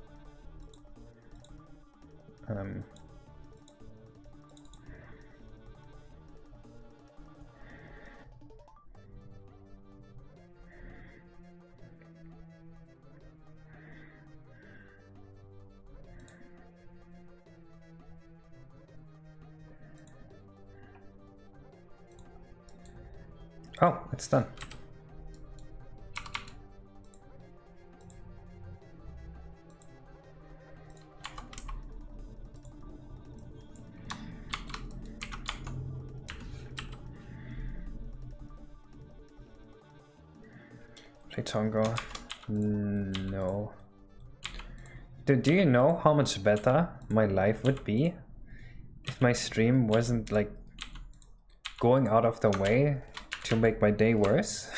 Oh, it's done. Tongo. No. Do you know how much better my life would be if my stream wasn't like going out of the way to make my day worse?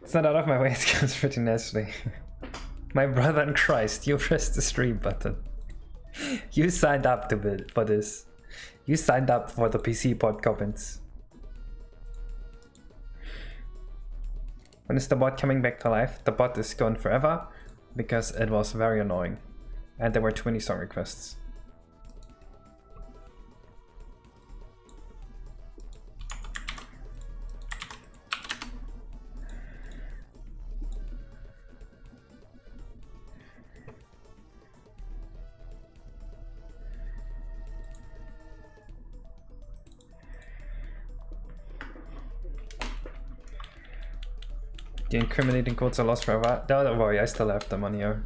It's not out of my way, it comes pretty naturally. My brother in Christ, you pressed the stream button. You signed up for this. You signed up for the PC bot comments. When is the bot coming back to life? The bot is gone forever because it was very annoying. And there were 20 song requests. The incriminating codes are lost forever. No, don't worry, I still have them on here,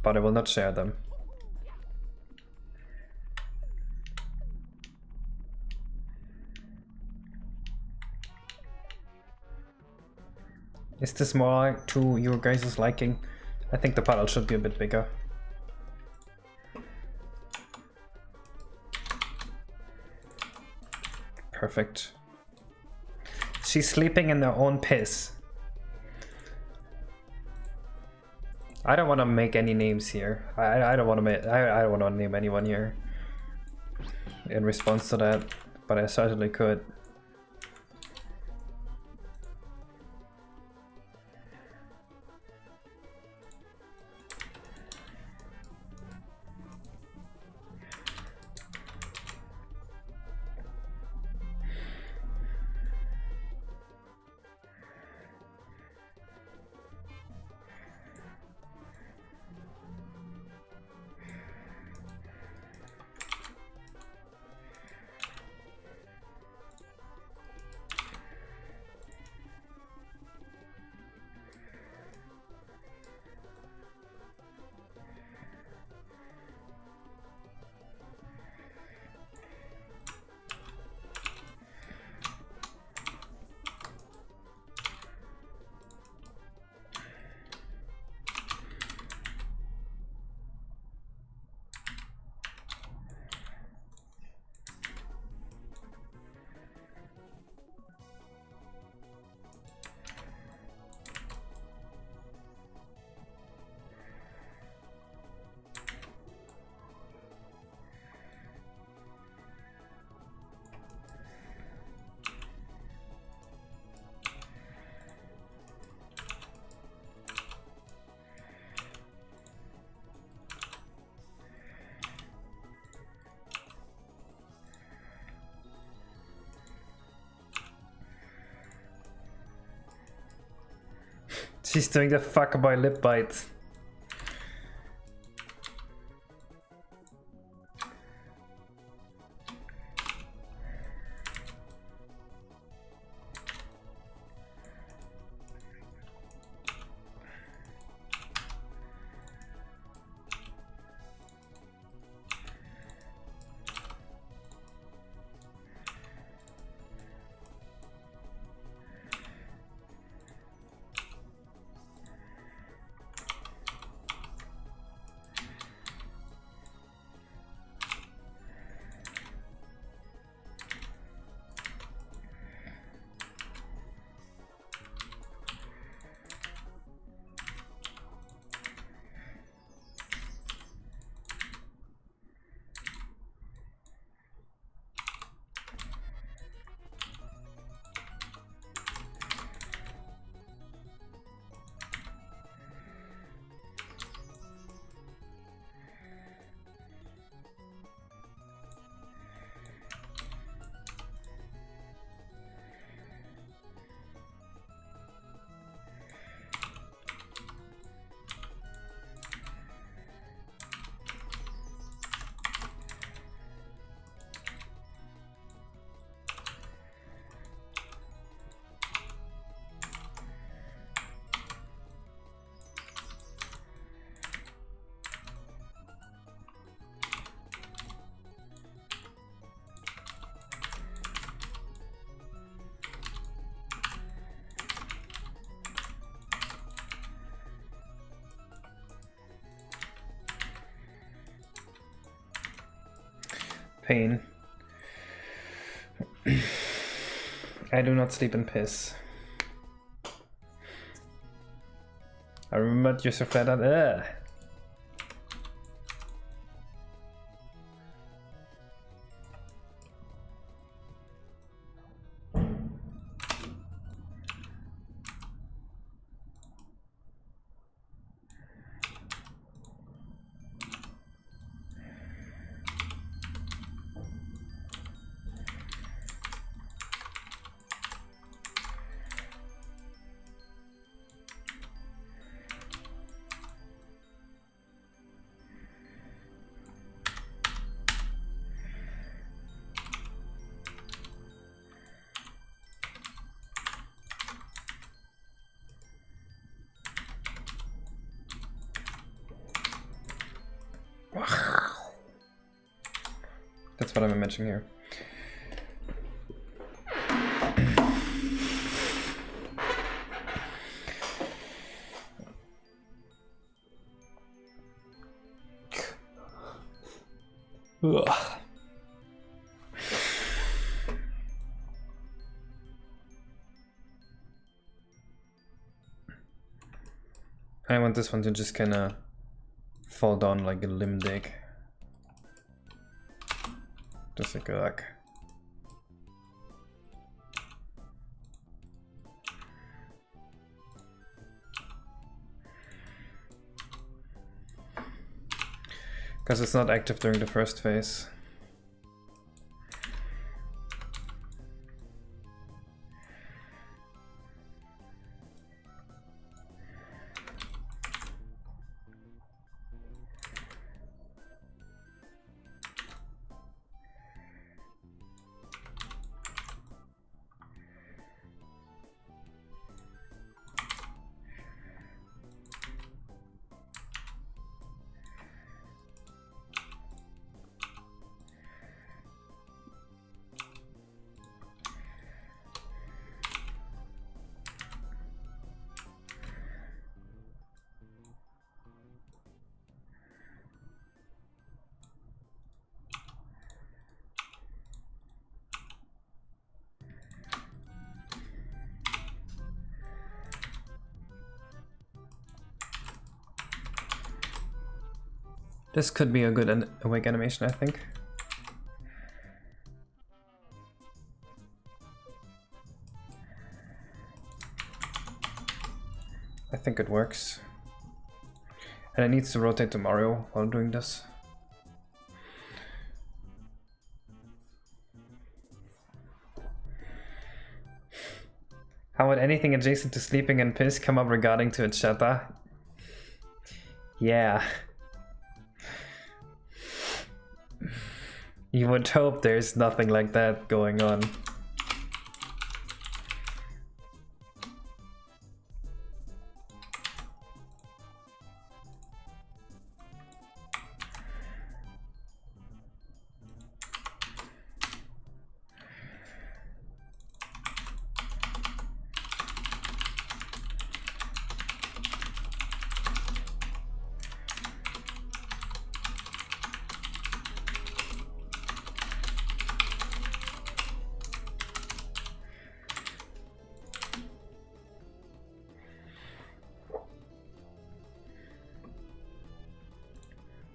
but I will not share them. Is this more to your guys' liking? I think the puddle should be a bit bigger. Perfect. She's sleeping in her own piss. I don't want to make any names here. I don't want to make. I don't want to name anyone here. In response to that, but I certainly could. She's doing the fuckboy lip bite. Pain. I do not sleep and piss. I remember you're so flat out. Ugh. That's what I'm mentioning here. Ugh. I want this one to just kinda fall down like a limb dig. Just like a because it's not active during the first phase. This could be a good awake animation, I think. I think it works. And it needs to rotate to Mario while doing this. How would anything adjacent to sleeping and piss come up regarding to a chatter? Yeah. You would hope there's nothing like that going on.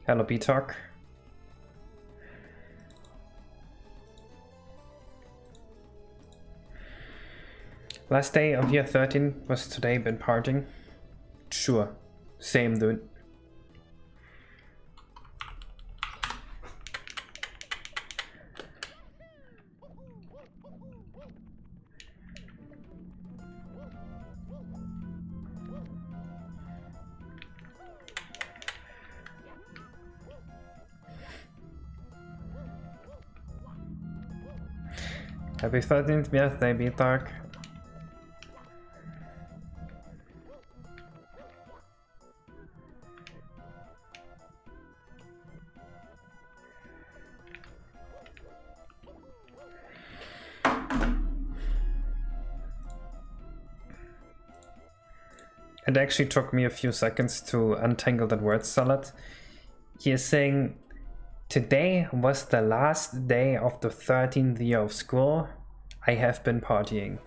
Hello, B-Talk. Last day of year 13 was today, been partying? Sure. Same, dude. Happy 13th birthday, B-Talk. It actually took me a few seconds to untangle that word salad. He is saying, today was the last day of the 13th year of school. I have been partying.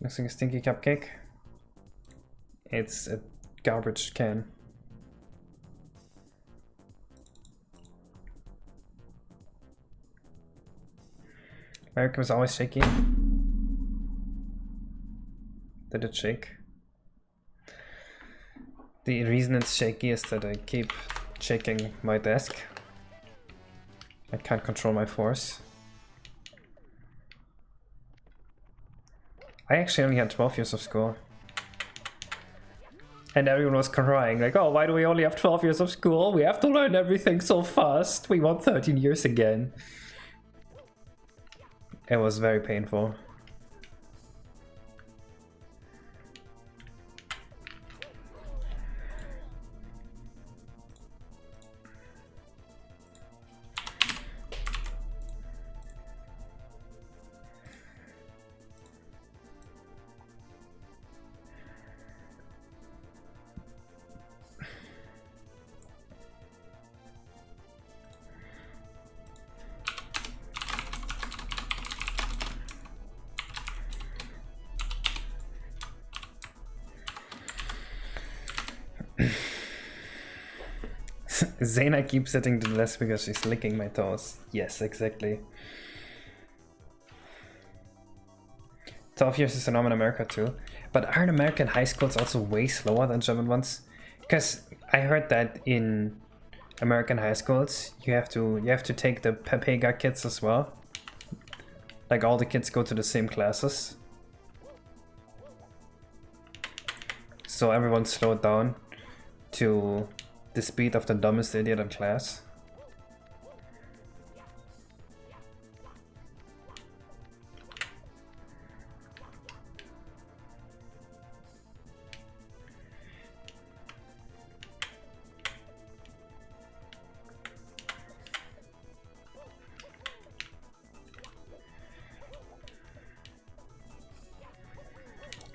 Looks like a stinky cupcake. It's a garbage can. America was always shaky. Did it shake? The reason it's shaky is that I keep shaking my desk. I can't control my force. I actually only had 12 years of school. And everyone was crying, like, oh, why do we only have 12 years of school? We have to learn everything so fast. We want 13 years again. It was very painful. Zaina keeps sitting to the left because she's licking my toes. Yes, exactly. 12 years is the norm in America too. But aren't American high schools also way slower than German ones? Because I heard that in American high schools you have to take the Pepega kids as well. Like all the kids go to the same classes. So everyone's slowed down to the speed of the dumbest idiot in class.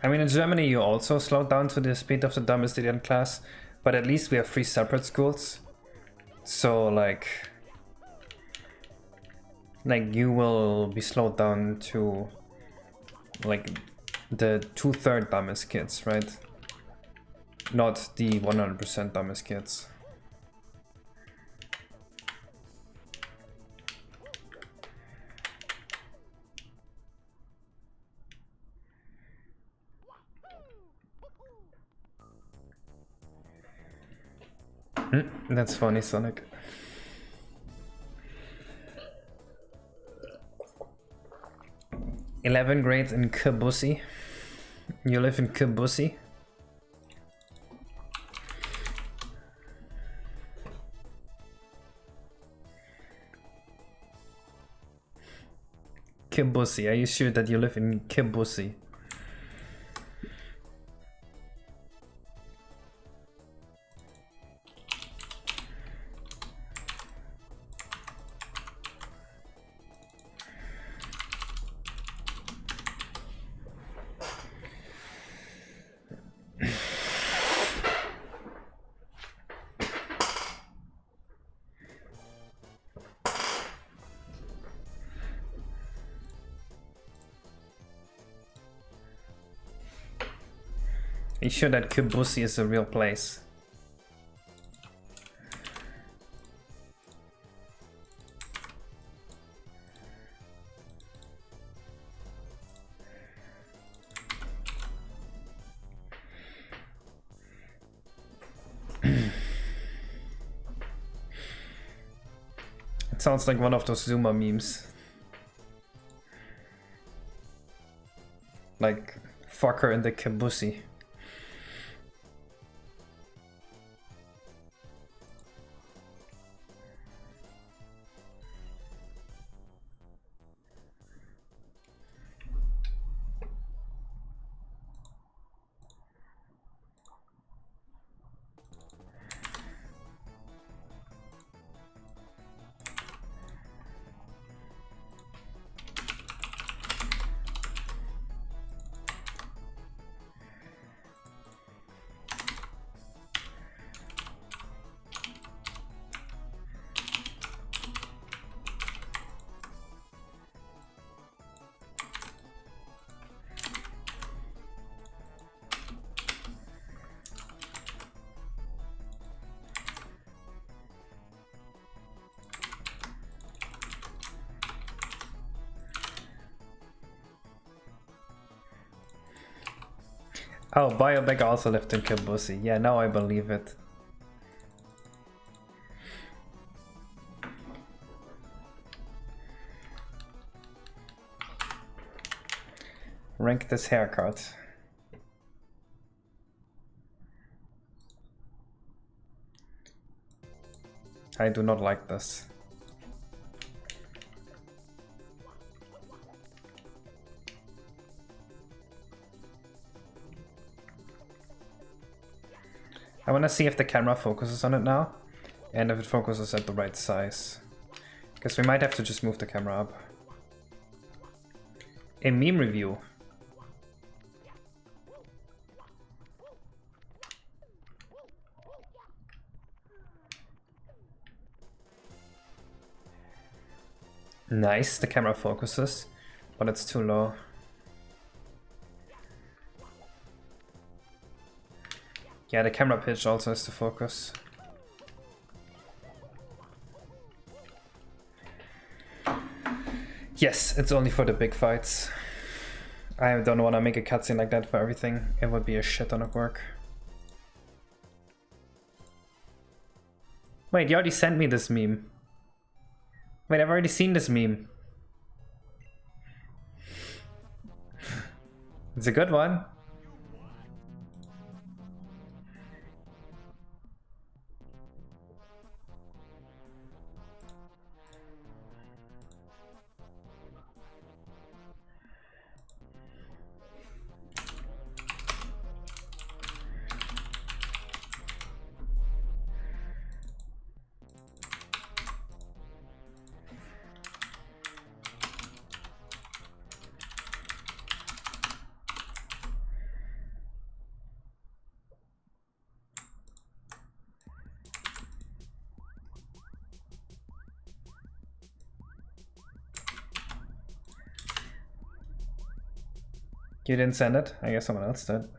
I mean, in Germany you also slow down to the speed of the dumbest idiot in class, but at least we have 3 separate schools. So like you will be slowed down to like the 2/3 dumbest kids, right? Not the 100% dumbest kids. That's funny, Sonic. "11 grades in Kibusi. You live in Kibusi?" Kibusi, are you sure that you live in Kibusi? Are you sure that Kibusi is a real place? It sounds like one of those Zuma memes. Like, fucker in the Kibusi. Oh, Biobag also lived in Kibusi. Yeah, now I believe it. Rank this haircut. I do not like this. I want to see if the camera focuses on it now, and if it focuses at the right size. Because we might have to just move the camera up. A meme review. Nice, the camera focuses, but it's too low. Yeah, the camera pitch also has to focus. Yes, it's only for the big fights. I don't want to make a cutscene like that for everything. It would be a shit ton of work. Wait, you already sent me this meme. Wait, I've already seen this meme. It's a good one. You didn't send it? I guess someone else did.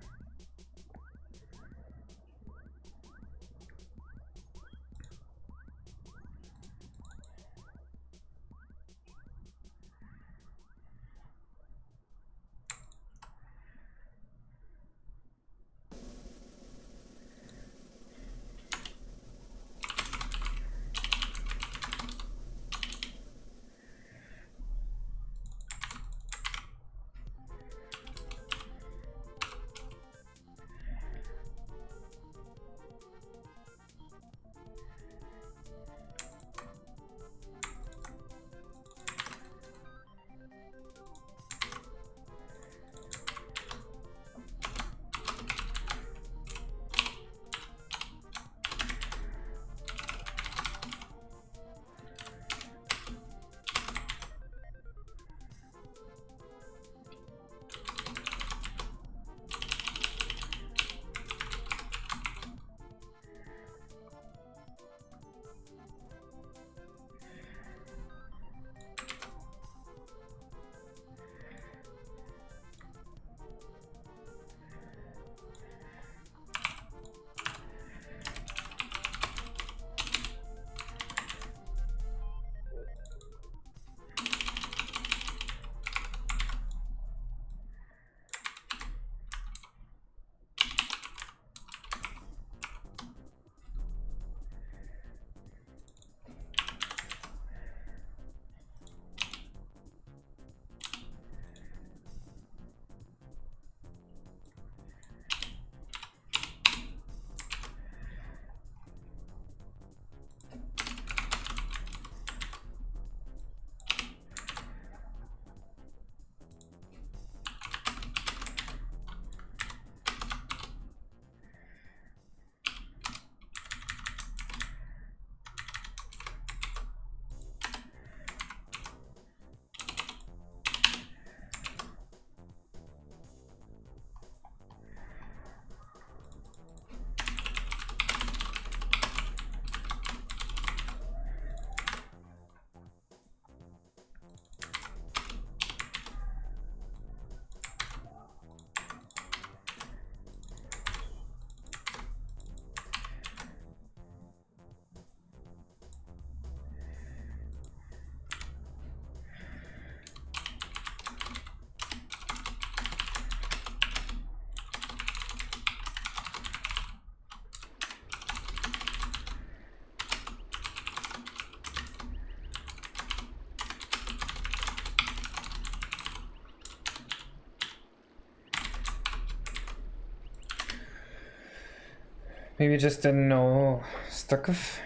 Maybe just didn't know Stukov.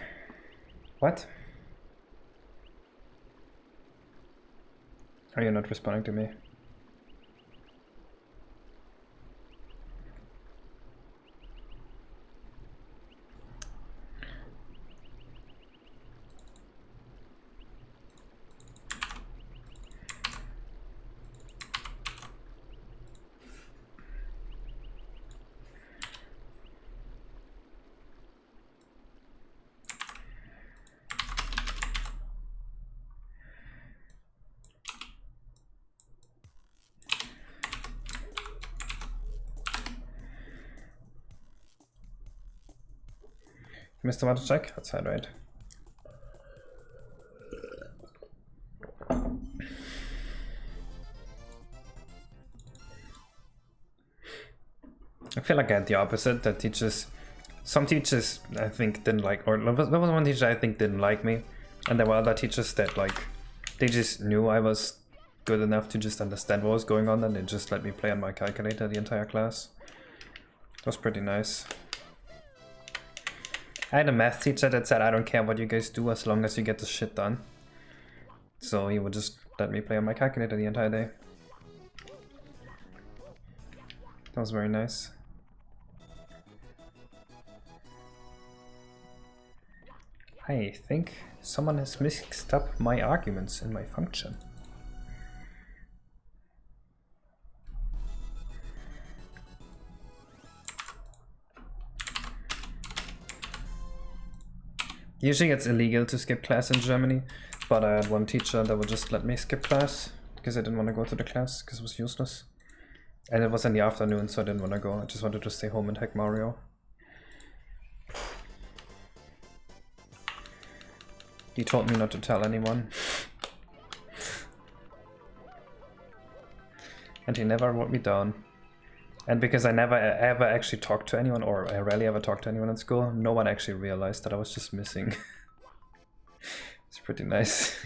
What? Are you not responding to me? Mr. Matacek? Outside, right? I feel like I had the opposite, that some teachers I think didn't like, or there was one teacher I think didn't like me, and there were other teachers that like, they just knew I was good enough to just understand what was going on, and they just let me play on my calculator the entire class. It was pretty nice. I had a math teacher that said, I don't care what you guys do as long as you get the shit done. So he would just let me play on my calculator the entire day. That was very nice. I think someone has mixed up my arguments in my function. Usually it's illegal to skip class in Germany, but I had one teacher that would just let me skip class because I didn't want to go to the class because it was useless. And it was in the afternoon, so I didn't want to go. I just wanted to stay home and hack Mario. He told me not to tell anyone. And he never wrote me down. And because I never ever actually talked to anyone, or I rarely ever talked to anyone in school, no one actually realized that I was just missing. It's pretty nice.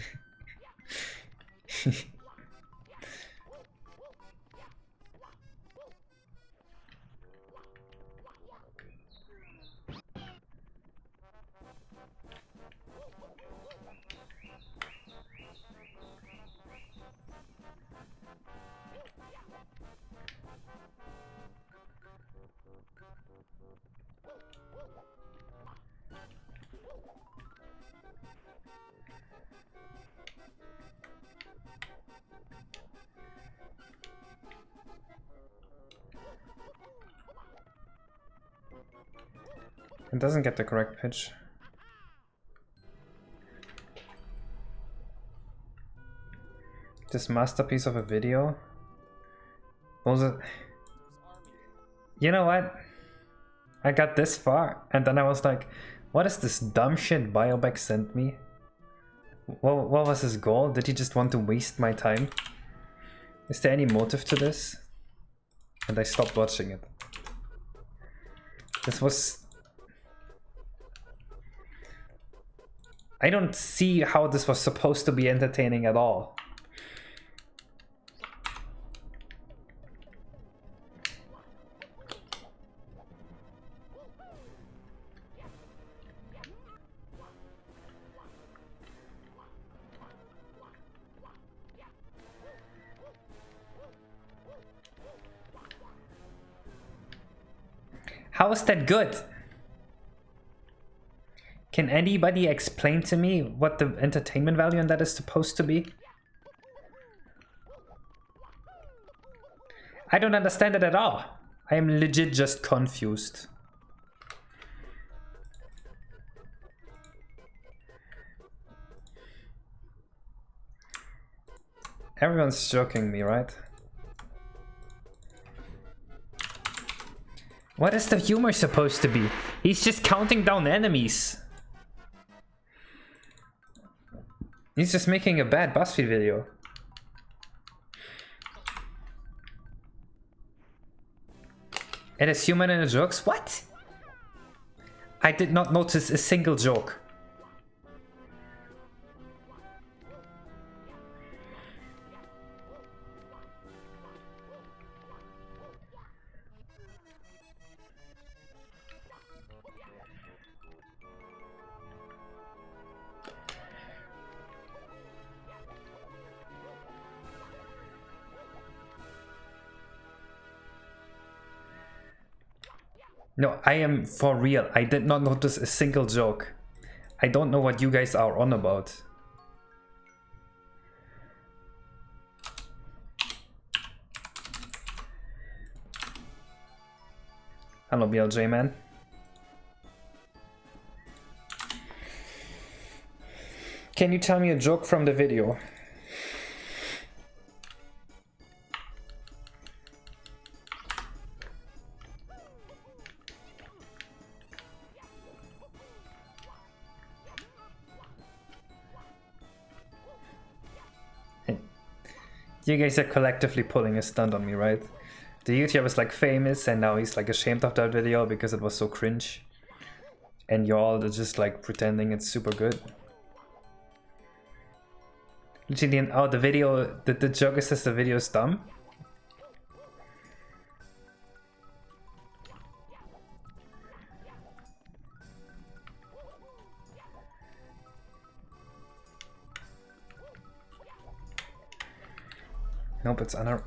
It doesn't get the correct pitch. This masterpiece of a video? What was it? You know what? I got this far, and then I was like, what is this dumb shit Biobeck sent me? What was his goal? Did he just want to waste my time? Is there any motive to this? And I stopped watching it. This was... I don't see how this was supposed to be entertaining at all. How is that good? Can anybody explain to me what the entertainment value on that is supposed to be? I don't understand it at all. I am legit just confused. Everyone's joking me, right? What is the humor supposed to be? He's just counting down enemies. He's just making a bad BuzzFeed video. It is human in the jokes? What? I did not notice a single joke. No, I am for real. I did not notice a single joke. I don't know what you guys are on about. Hello, BLJ man. Can you tell me a joke from the video? You guys are collectively pulling a stunt on me, right? The YouTuber was like famous and now he's like ashamed of that video because it was so cringe. And y'all are just like pretending it's super good. Literally, oh, the video, the joke is just the video is dumb? Nope, it's Anna.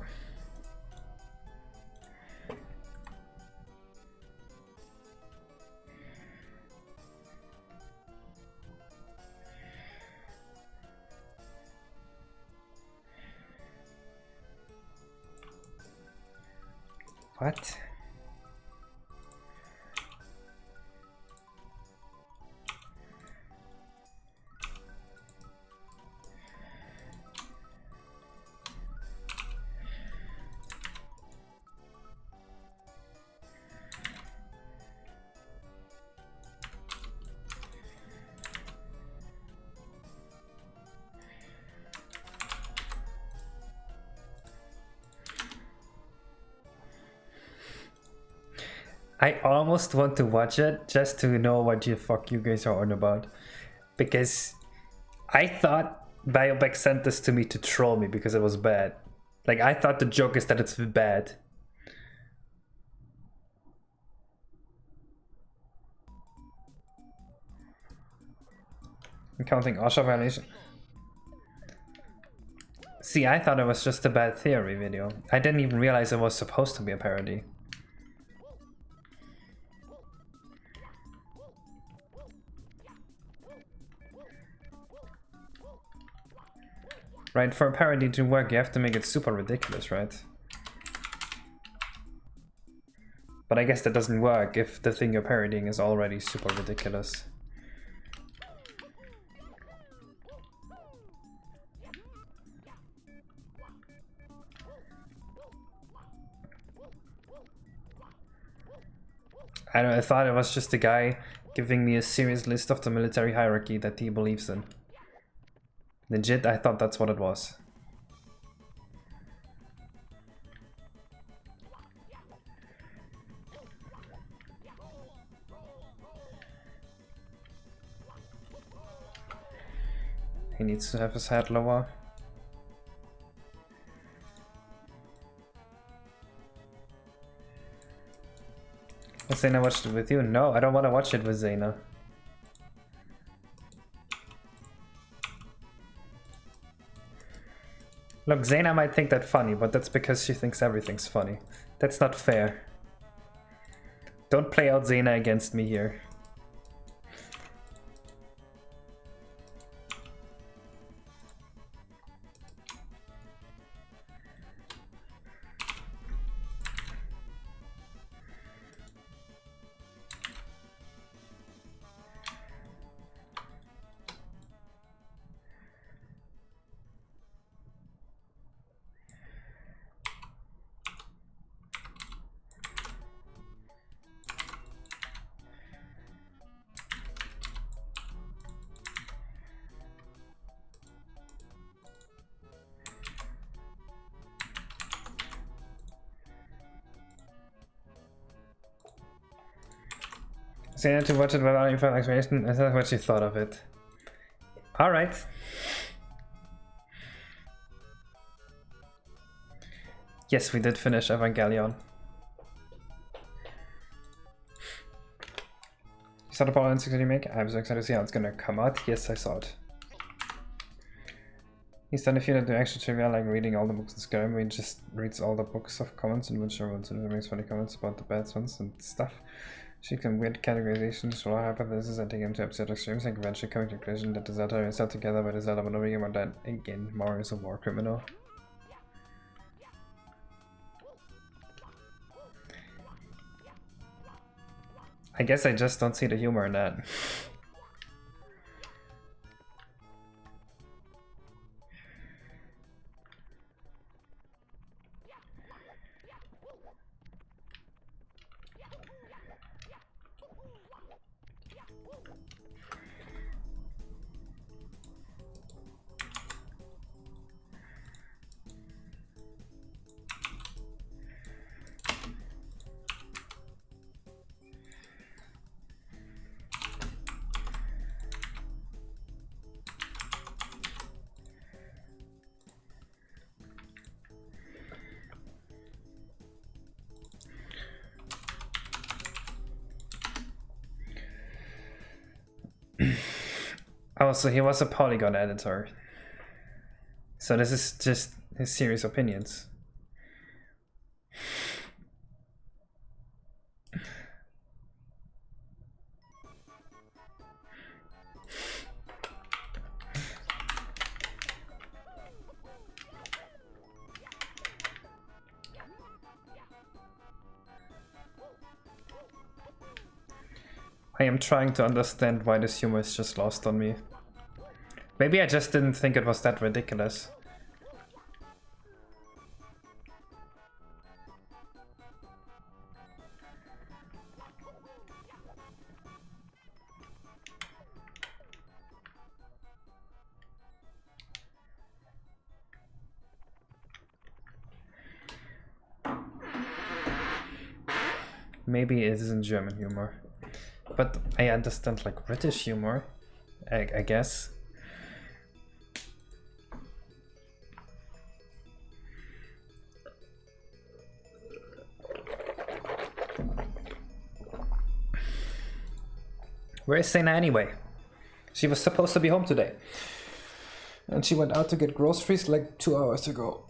What? I almost want to watch it just to know what the fuck you guys are on about. Because I thought Biobeck sent this to me to troll me because it was bad. Like, I thought the joke is that it's bad. I'm counting Osha violation. See, I thought it was just a bad theory video. I didn't even realize it was supposed to be a parody. Right, for a parody to work, you have to make it super ridiculous, right? But I guess that doesn't work if the thing you're parodying is already super ridiculous. I don't know, I thought it was just a guy giving me a serious list of the military hierarchy that he believes in. Legit, I thought that's what it was. He needs to have his head lower. Well, Zayna watched it with you? No, I don't want to watch it with Zayna. Look, Zayna might think that funny, but that's because she thinks everything's funny. That's not fair. Don't play out Zayna against me here. Zayna to watch it without any further explanation. Is that what she thought of it? Alright. Yes, we did finish Evangelion. You saw the Power 6 remake? I'm so excited to see how it's gonna come out. Yes, I saw it. He's done a few that do extra trivia, like reading all the books in Skyrim, where he just reads all the books of comments in which everyone's makes funny comments about the bad ones and stuff. She can weird categorizations for hypotheses and take him to absurd extremes, like eventually coming to the conclusion that the Zelda is not together by the Zelda monopoly or that again, Mario is a war criminal. I guess I just don't see the humor in that. Oh, so he was a Polygon editor. So this is just his serious opinions. I am trying to understand why this humor is just lost on me. Maybe I just didn't think it was that ridiculous. Maybe it isn't German humor. But I understand like British humor, I guess. Where is Sena anyway? She was supposed to be home today. And she went out to get groceries like 2 hours ago.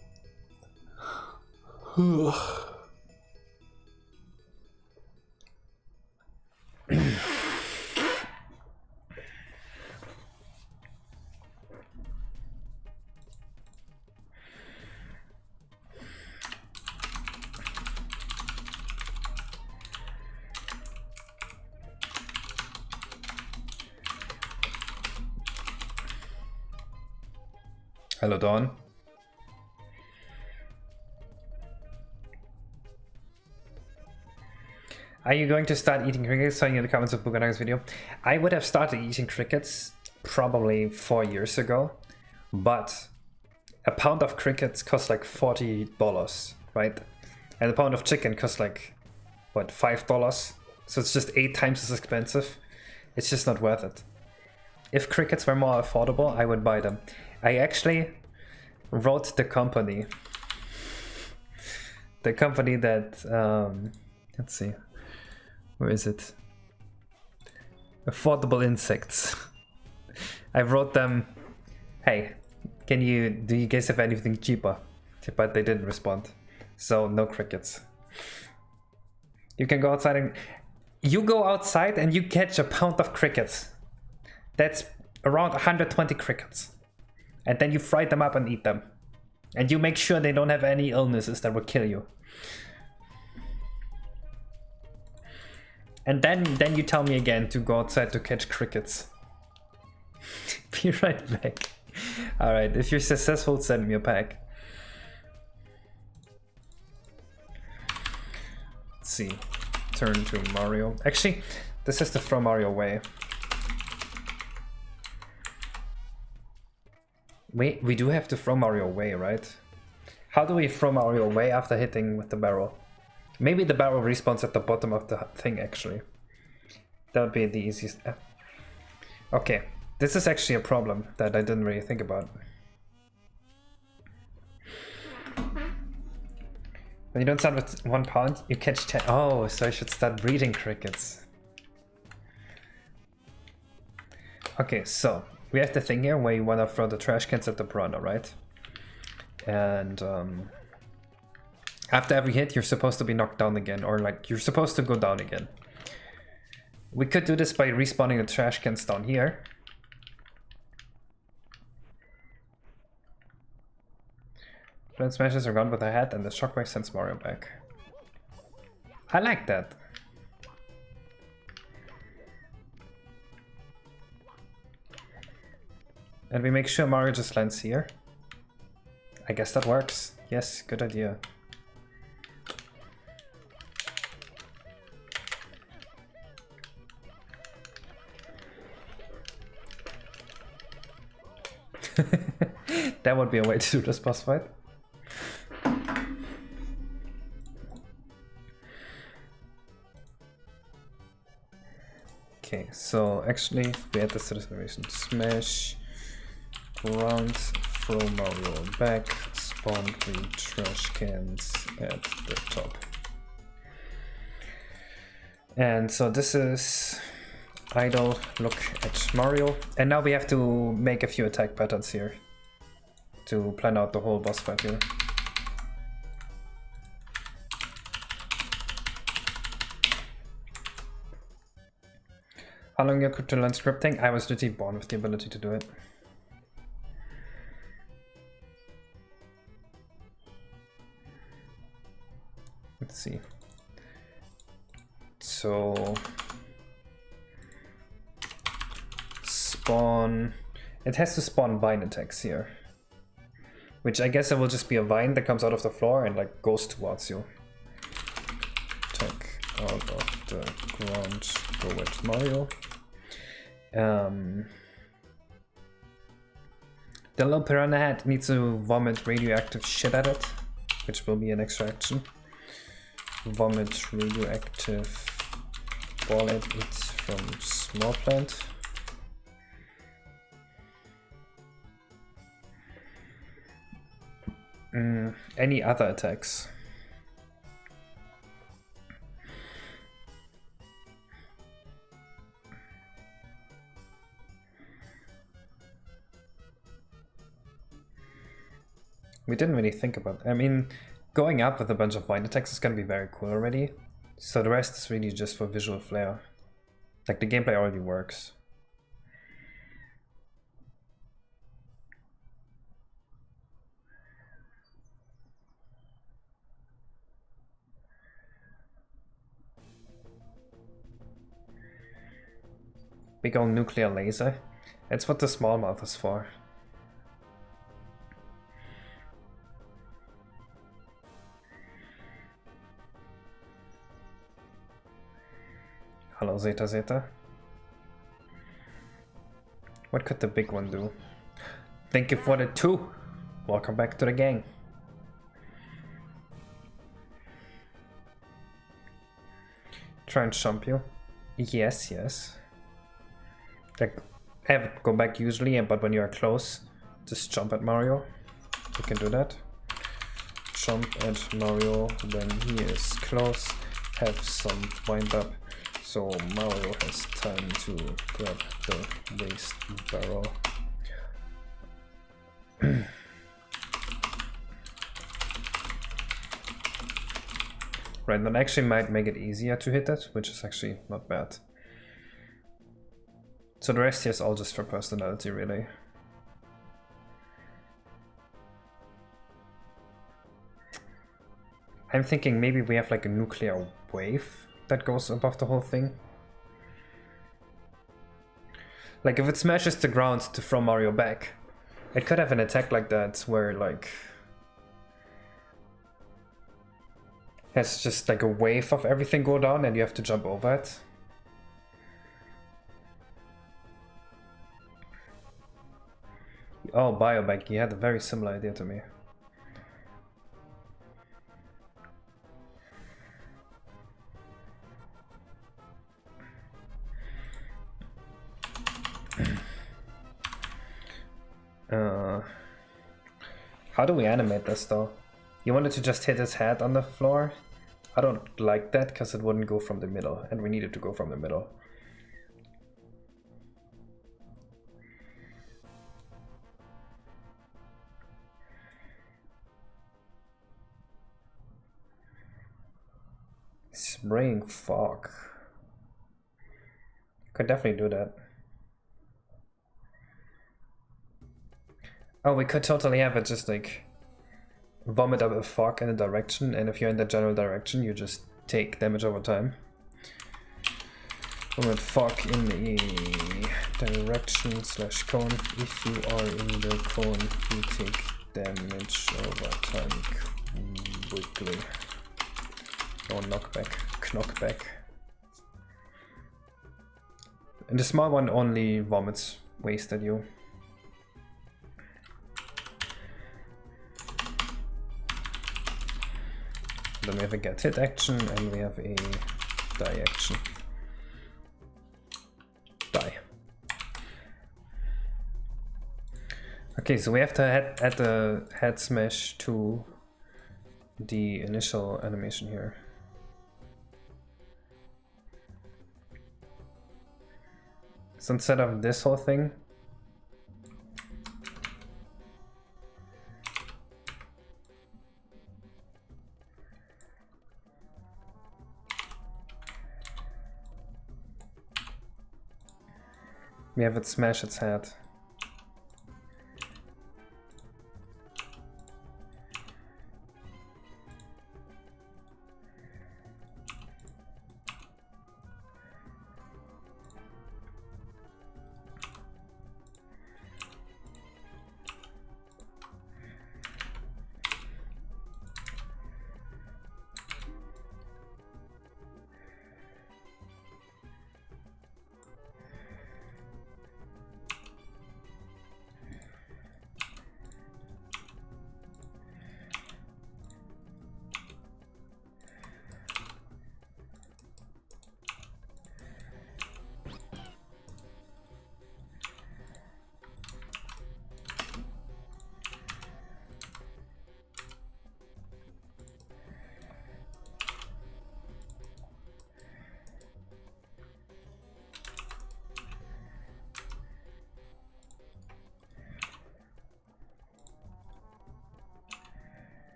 Hello, Dawn. Are you going to start eating crickets? Saying in the comments of Buganaga's video. I would have started eating crickets probably 4 years ago, but a pound of crickets costs like $40, right? And a pound of chicken costs like, what, $5? So it's just 8 times as expensive. It's just not worth it. If crickets were more affordable, I would buy them. I actually wrote the company. The company that, let's see, where is it? Affordable Insects. I wrote them, hey, do you guys have anything cheaper? But they didn't respond. So no crickets. You can go outside and you go outside and you catch a pound of crickets. That's around 120 crickets. And then you fry them up and eat them. And you make sure they don't have any illnesses that will kill you. And then you tell me again to go outside to catch crickets. Be right back. Alright, if you're successful, send me a pack. Let's see. Turn to Mario. Actually, this is the throw Mario away. Wait, we do have to throw Mario away, right? How do we throw Mario away after hitting with the barrel? Maybe the barrel respawns at the bottom of the thing, actually. That would be the easiest. Okay, this is actually a problem that I didn't really think about. When you don't start with 1 pound, you catch 10. Oh, so I should start breeding crickets. Okay, so we have the thing here where you want to throw the trash cans at the piranha, right? And after every hit, you're supposed to be knocked down again, or like you're supposed to go down again. We could do this by respawning the trash cans down here. Flint smashes are gone with a head, and the shockwave sends Mario back. I like that. And we make sure Mario just lands here. I guess that works. Yes, good idea. That would be a way to do this boss fight. Okay, so actually we had this situation. Smash, ground, throw Mario back, spawn 3 trash cans at the top. And so this is idle, look at Mario. And now we have to make a few attack patterns here to plan out the whole boss fight here. How long you could to learn scripting? I was literally born with the ability to do it. Let's see. So spawn. It has to spawn vine attacks here. Which I guess it will just be a vine that comes out of the floor and like goes towards you. Attack out of the ground, go at Mario. The little piranha head needs to vomit radioactive shit at it, which will be an extra action. Vomit radioactive ball at it from small plant. Any other attacks? We didn't really think about it. I mean, going up with a bunch of vine attacks is gonna be very cool already. So the rest is really just for visual flair. Like the gameplay already works. Big old nuclear laser. That's what the small mouth is for. Hello, Zeta Zeta. What could the big one do? Thank you for the 2. Welcome back to the gang. Try and jump you. Yes, yes. Like, have it go back usually, but when you are close, just jump at Mario. You can do that. Jump at Mario when he is close. Have some wind up. So Mario has time to grab the waste barrel. Right, that actually might make it easier to hit it, which is actually not bad. So the rest here is all just for personality, really. I'm thinking maybe we have like a nuclear wave that goes above the whole thing. Like if it smashes the ground to throw Mario back, it could have an attack like that where like has just like a wave of everything go down and you have to jump over it. Oh, Biobank, he had a very similar idea to me. How do we animate this though? You wanted to just hit his head on the floor? I don't like that because it wouldn't go from the middle, and we needed to go from the middle. Spraying fog. Could definitely do that. Oh, we could totally have it just like vomit up a fog in a direction, and if you're in the general direction, you just take damage over time. Vomit fog in a direction / cone. If you are in the cone, you take damage over time quickly. Or knockback. And the small one only vomits waste at you. Then we have a get hit action and we have a die action. Die. Okay, so we have to add the head smash to the initial animation here. So instead of this whole thing, we have it smash its head.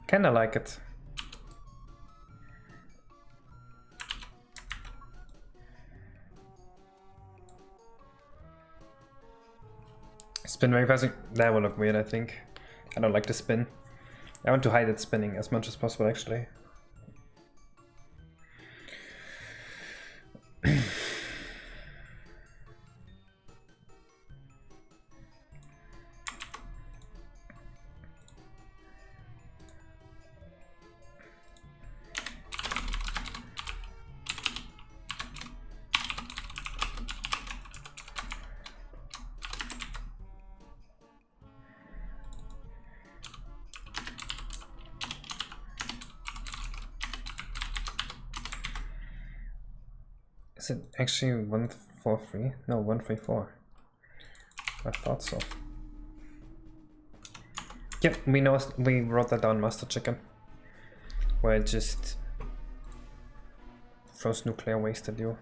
Kinda like it. Spin very fast. That will look weird, I think. I don't like the spin. I want to hide it spinning as much as possible, actually. Is it actually 143? No, 134. I thought so. Yep, we wrote that down, Master Chicken. Where it just throws nuclear waste at you.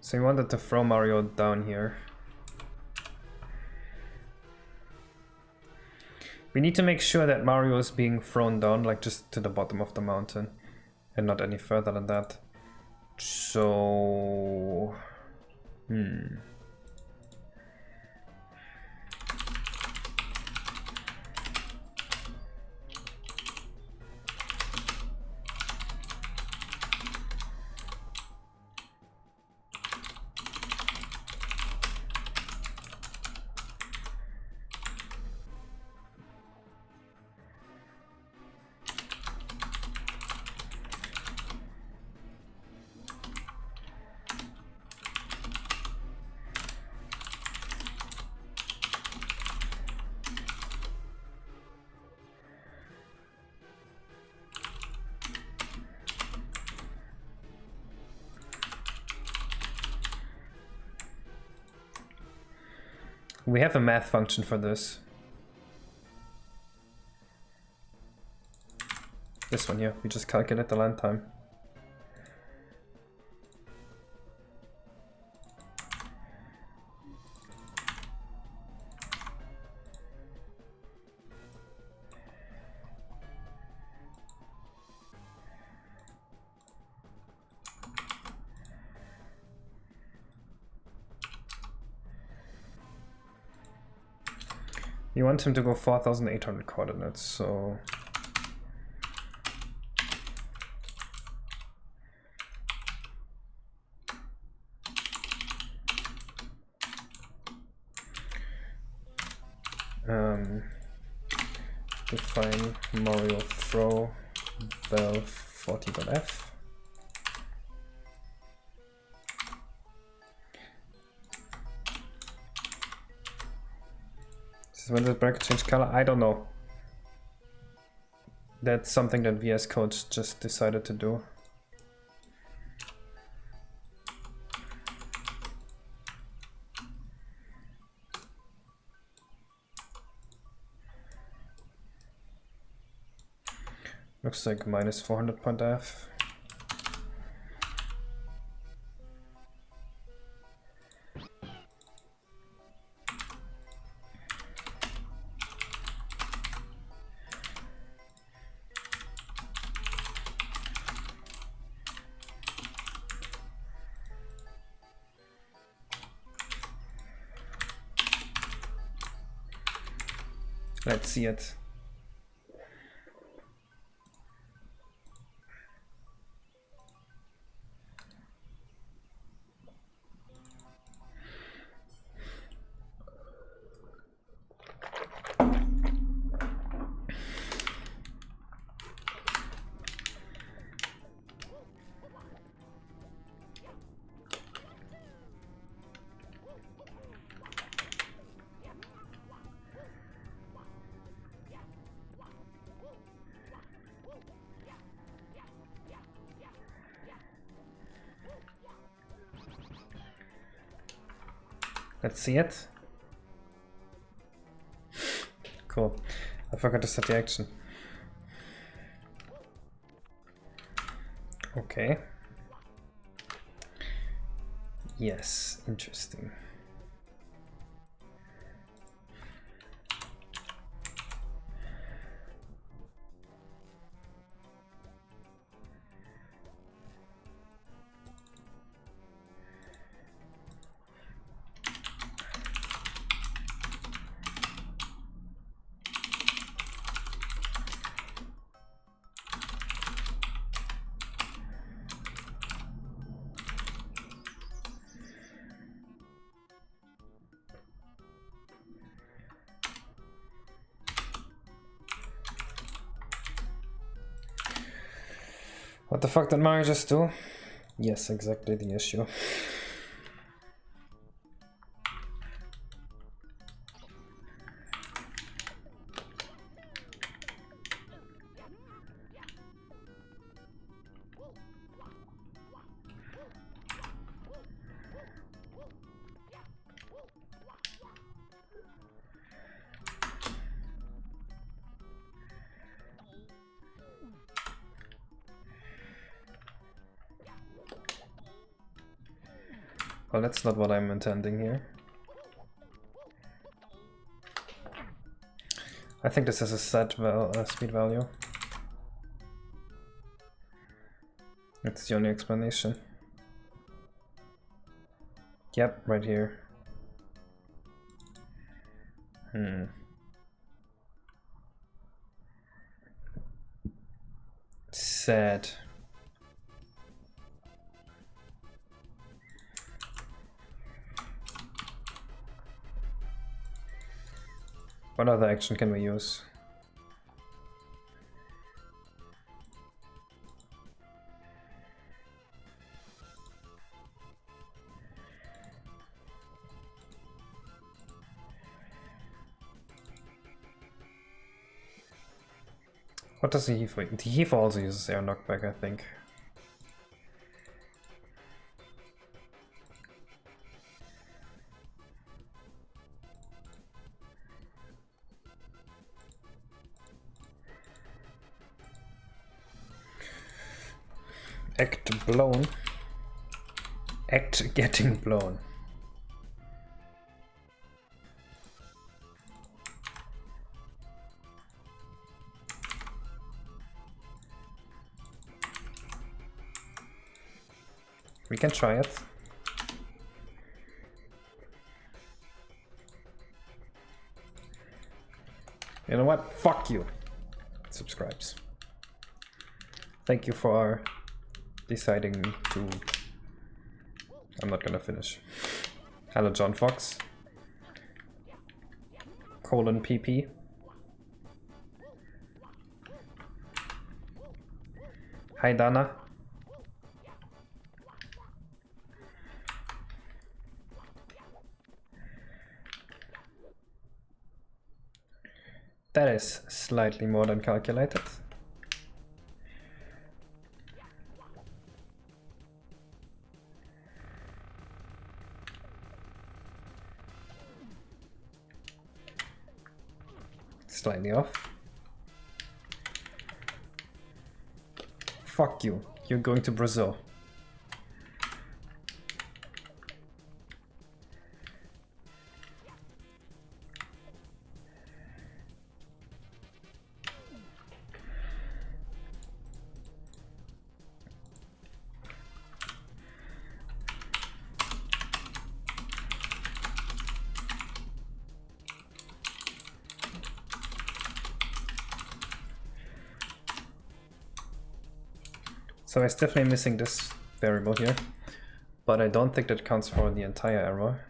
So he wanted to throw Mario down here. We need to make sure that Mario is being thrown down, like just to the bottom of the mountain, and not any further than that. So... we have a math function for this. This one here, we just calculate the land time. You want him to go 4,800 coordinates, so... define Mario throw val 40.f. When does bracket change color? I don't know. That's something that VS Code just decided to do. Looks like minus 400.f. Let's see it. Let's see it. Cool. I forgot to set the action. Okay. Yes, interesting. What the fuck did Mario just do? Yes, exactly the issue. Well, that's not what I'm intending here. I think this is a set speed value. That's the only explanation. Yep, right here. Sad. What other action can we use? What does the Heifer? The Heifer also uses air knockback, I think. Act blown. Act getting blown. We can try it. You know what? Fuck you. Subscribes. Thank you for deciding to... I'm not gonna finish. Hello, John Fox. Colon PP. Hi, Dana. That is slightly more than calculated. Slightly off. Fuck you. You're going to Brazil. So it's definitely missing this variable here, but I don't think that counts for the entire error.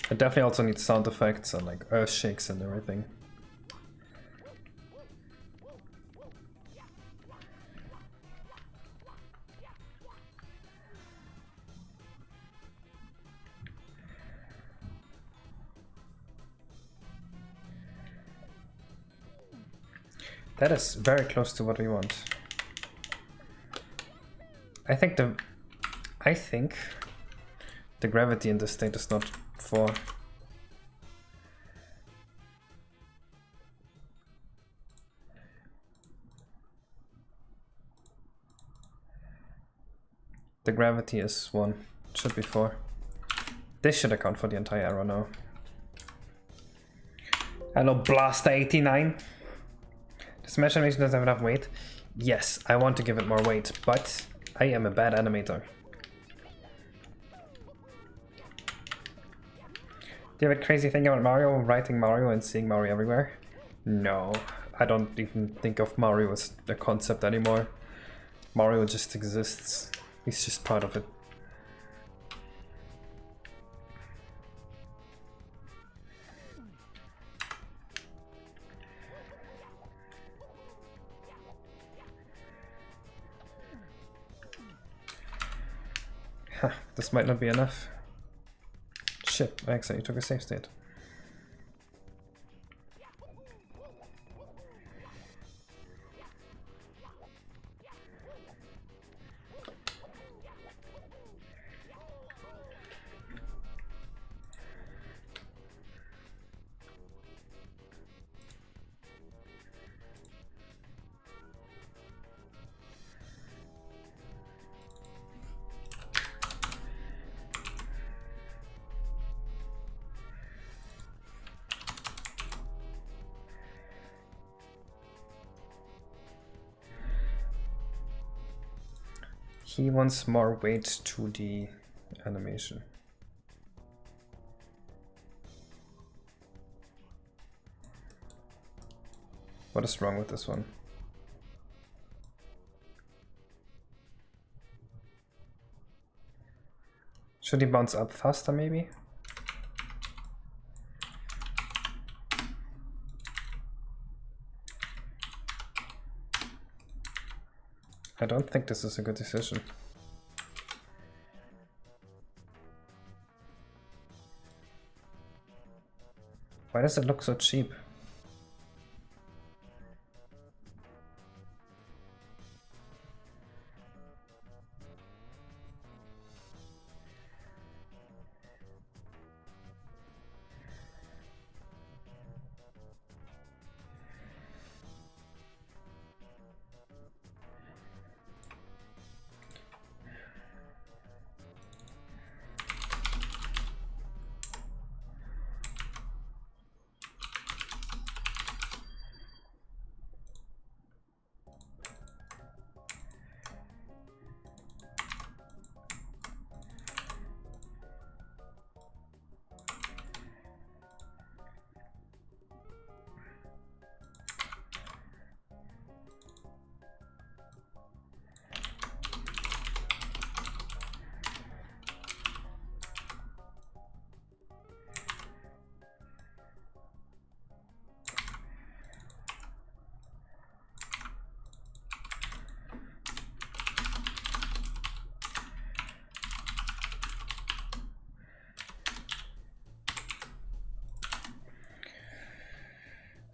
It definitely also needs sound effects and like earth shakes and everything. That is very close to what we want. I think the gravity in this state is not 4. The gravity is 1. It should be 4. This should account for the entire error now. Hello, Blaster89. This mesh animation doesn't have enough weight. Yes, I want to give it more weight, but I am a bad animator. Do you have a crazy thing about Mario, writing Mario and seeing Mario everywhere? No, I don't even think of Mario as a concept anymore. Mario just exists. He's just part of it. Huh, this might not be enough. Shit, I accidentally took a save state. He wants more weight to the animation. What is wrong with this one? Should he bounce up faster maybe? I don't think this is a good decision. Why does it look so cheap?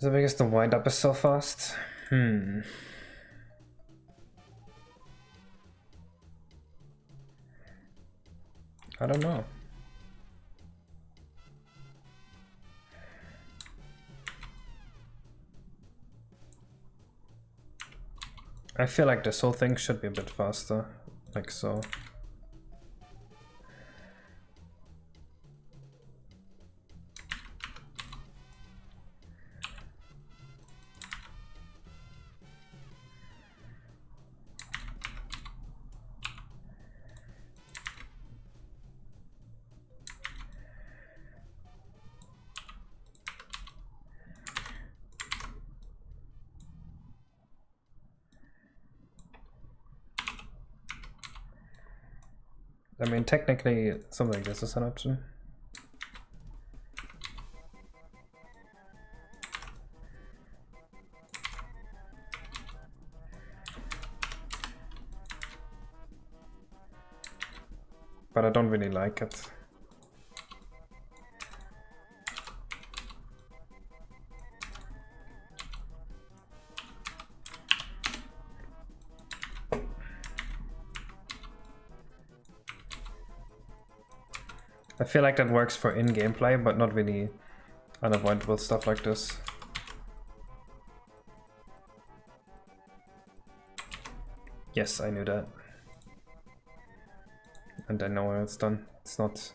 The biggest the wind up is so fast. I don't know. I feel like this whole thing should be a bit faster, like so. I mean, technically, something like this is an option. But I don't really like it. I feel like that works for in-game play, but not really unavoidable stuff like this. Yes, I knew that. And I know when it's done. It's not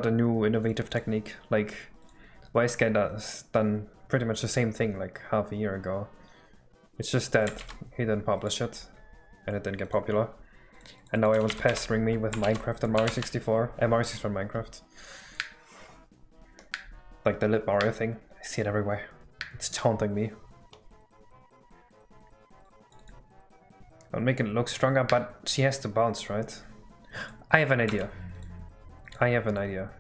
a new innovative technique. Like Wise Guy has done pretty much the same thing like half a year ago. It's just that he didn't publish it and it didn't get popular. And now everyone's pestering me with Minecraft and Mario 64. Mario 64 Minecraft. Like the Lit Mario thing. I see it everywhere. It's taunting me. I'm making it look stronger, but she has to bounce, right? I have an idea. I have an idea.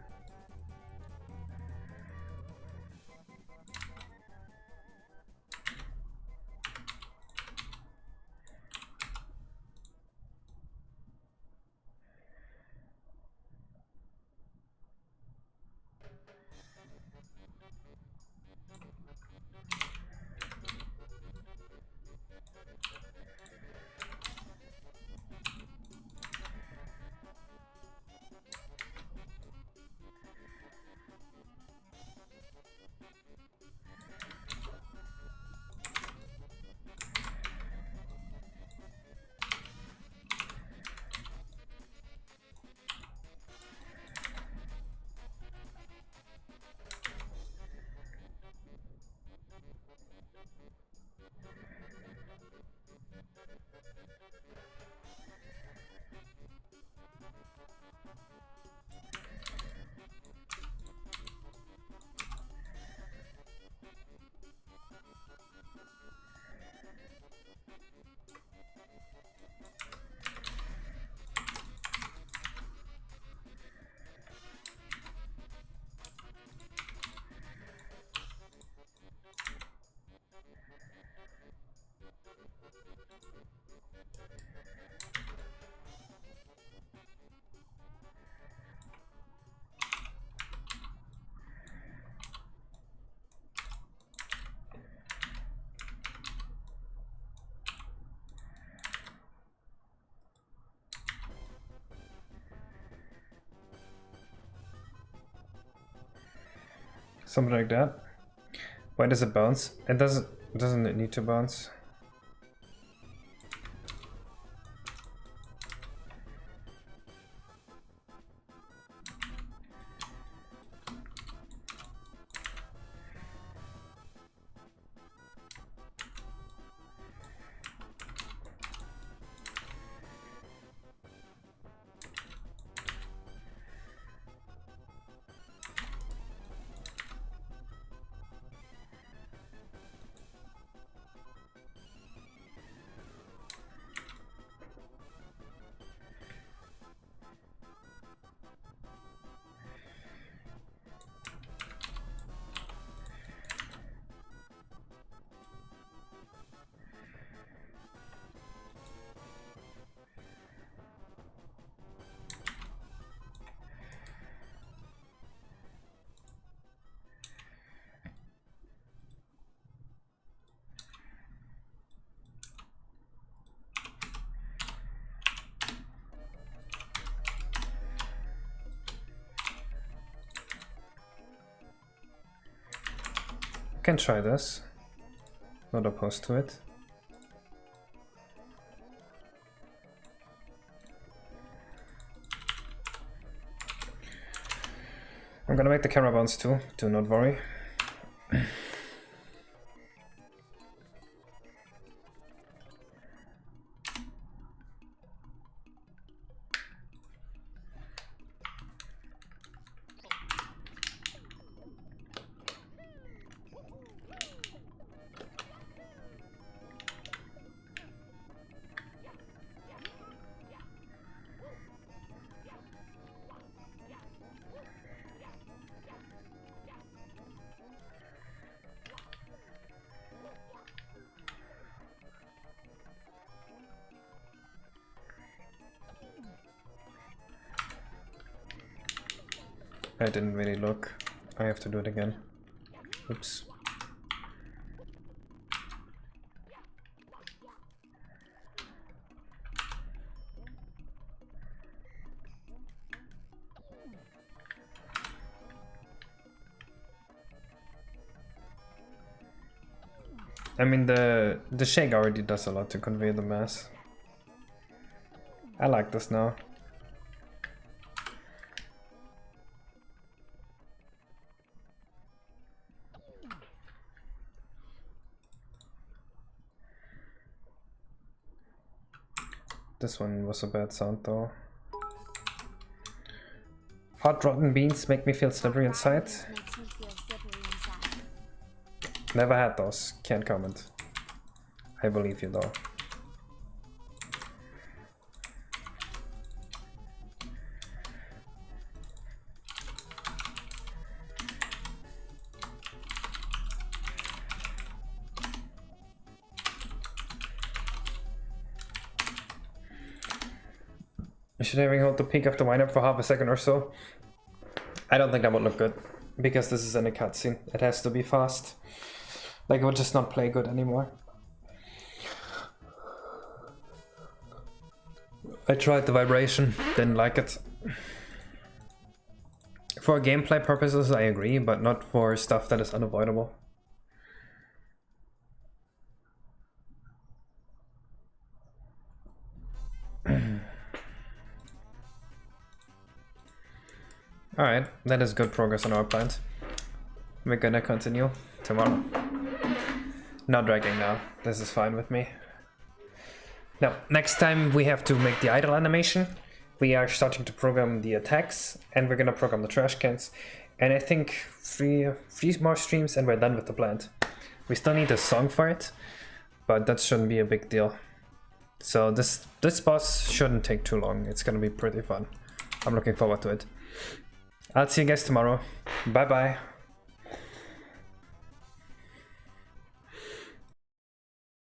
Something like that. Why does it bounce? Doesn't it need to bounce? Can try this. Not opposed to it. I'm gonna make the camera bounce too, do not worry. I didn't really look. I have to do it again. Oops. I mean, the shake already does a lot to convey the mass. I like this now. This one was a bad sound though. Hot rotten beans make me feel slippery inside. Never had those. Can't comment. I believe you though. Should I hold the peak of the wind up for half a second or so? I don't think that would look good, because this is in a cutscene. It has to be fast. Like, it would just not play good anymore. I tried the vibration, didn't like it. For gameplay purposes, I agree, but not for stuff that is unavoidable. Alright, that is good progress on our plant. We're gonna continue tomorrow. Not dragging now, this is fine with me. Now, next time we have to make the idle animation, we are starting to program the attacks, and we're gonna program the trash cans. And I think three more streams and we're done with the plant. We still need a song for it, but that shouldn't be a big deal. So this boss shouldn't take too long. It's gonna be pretty fun. I'm looking forward to it. I'll see you guys tomorrow. Bye bye.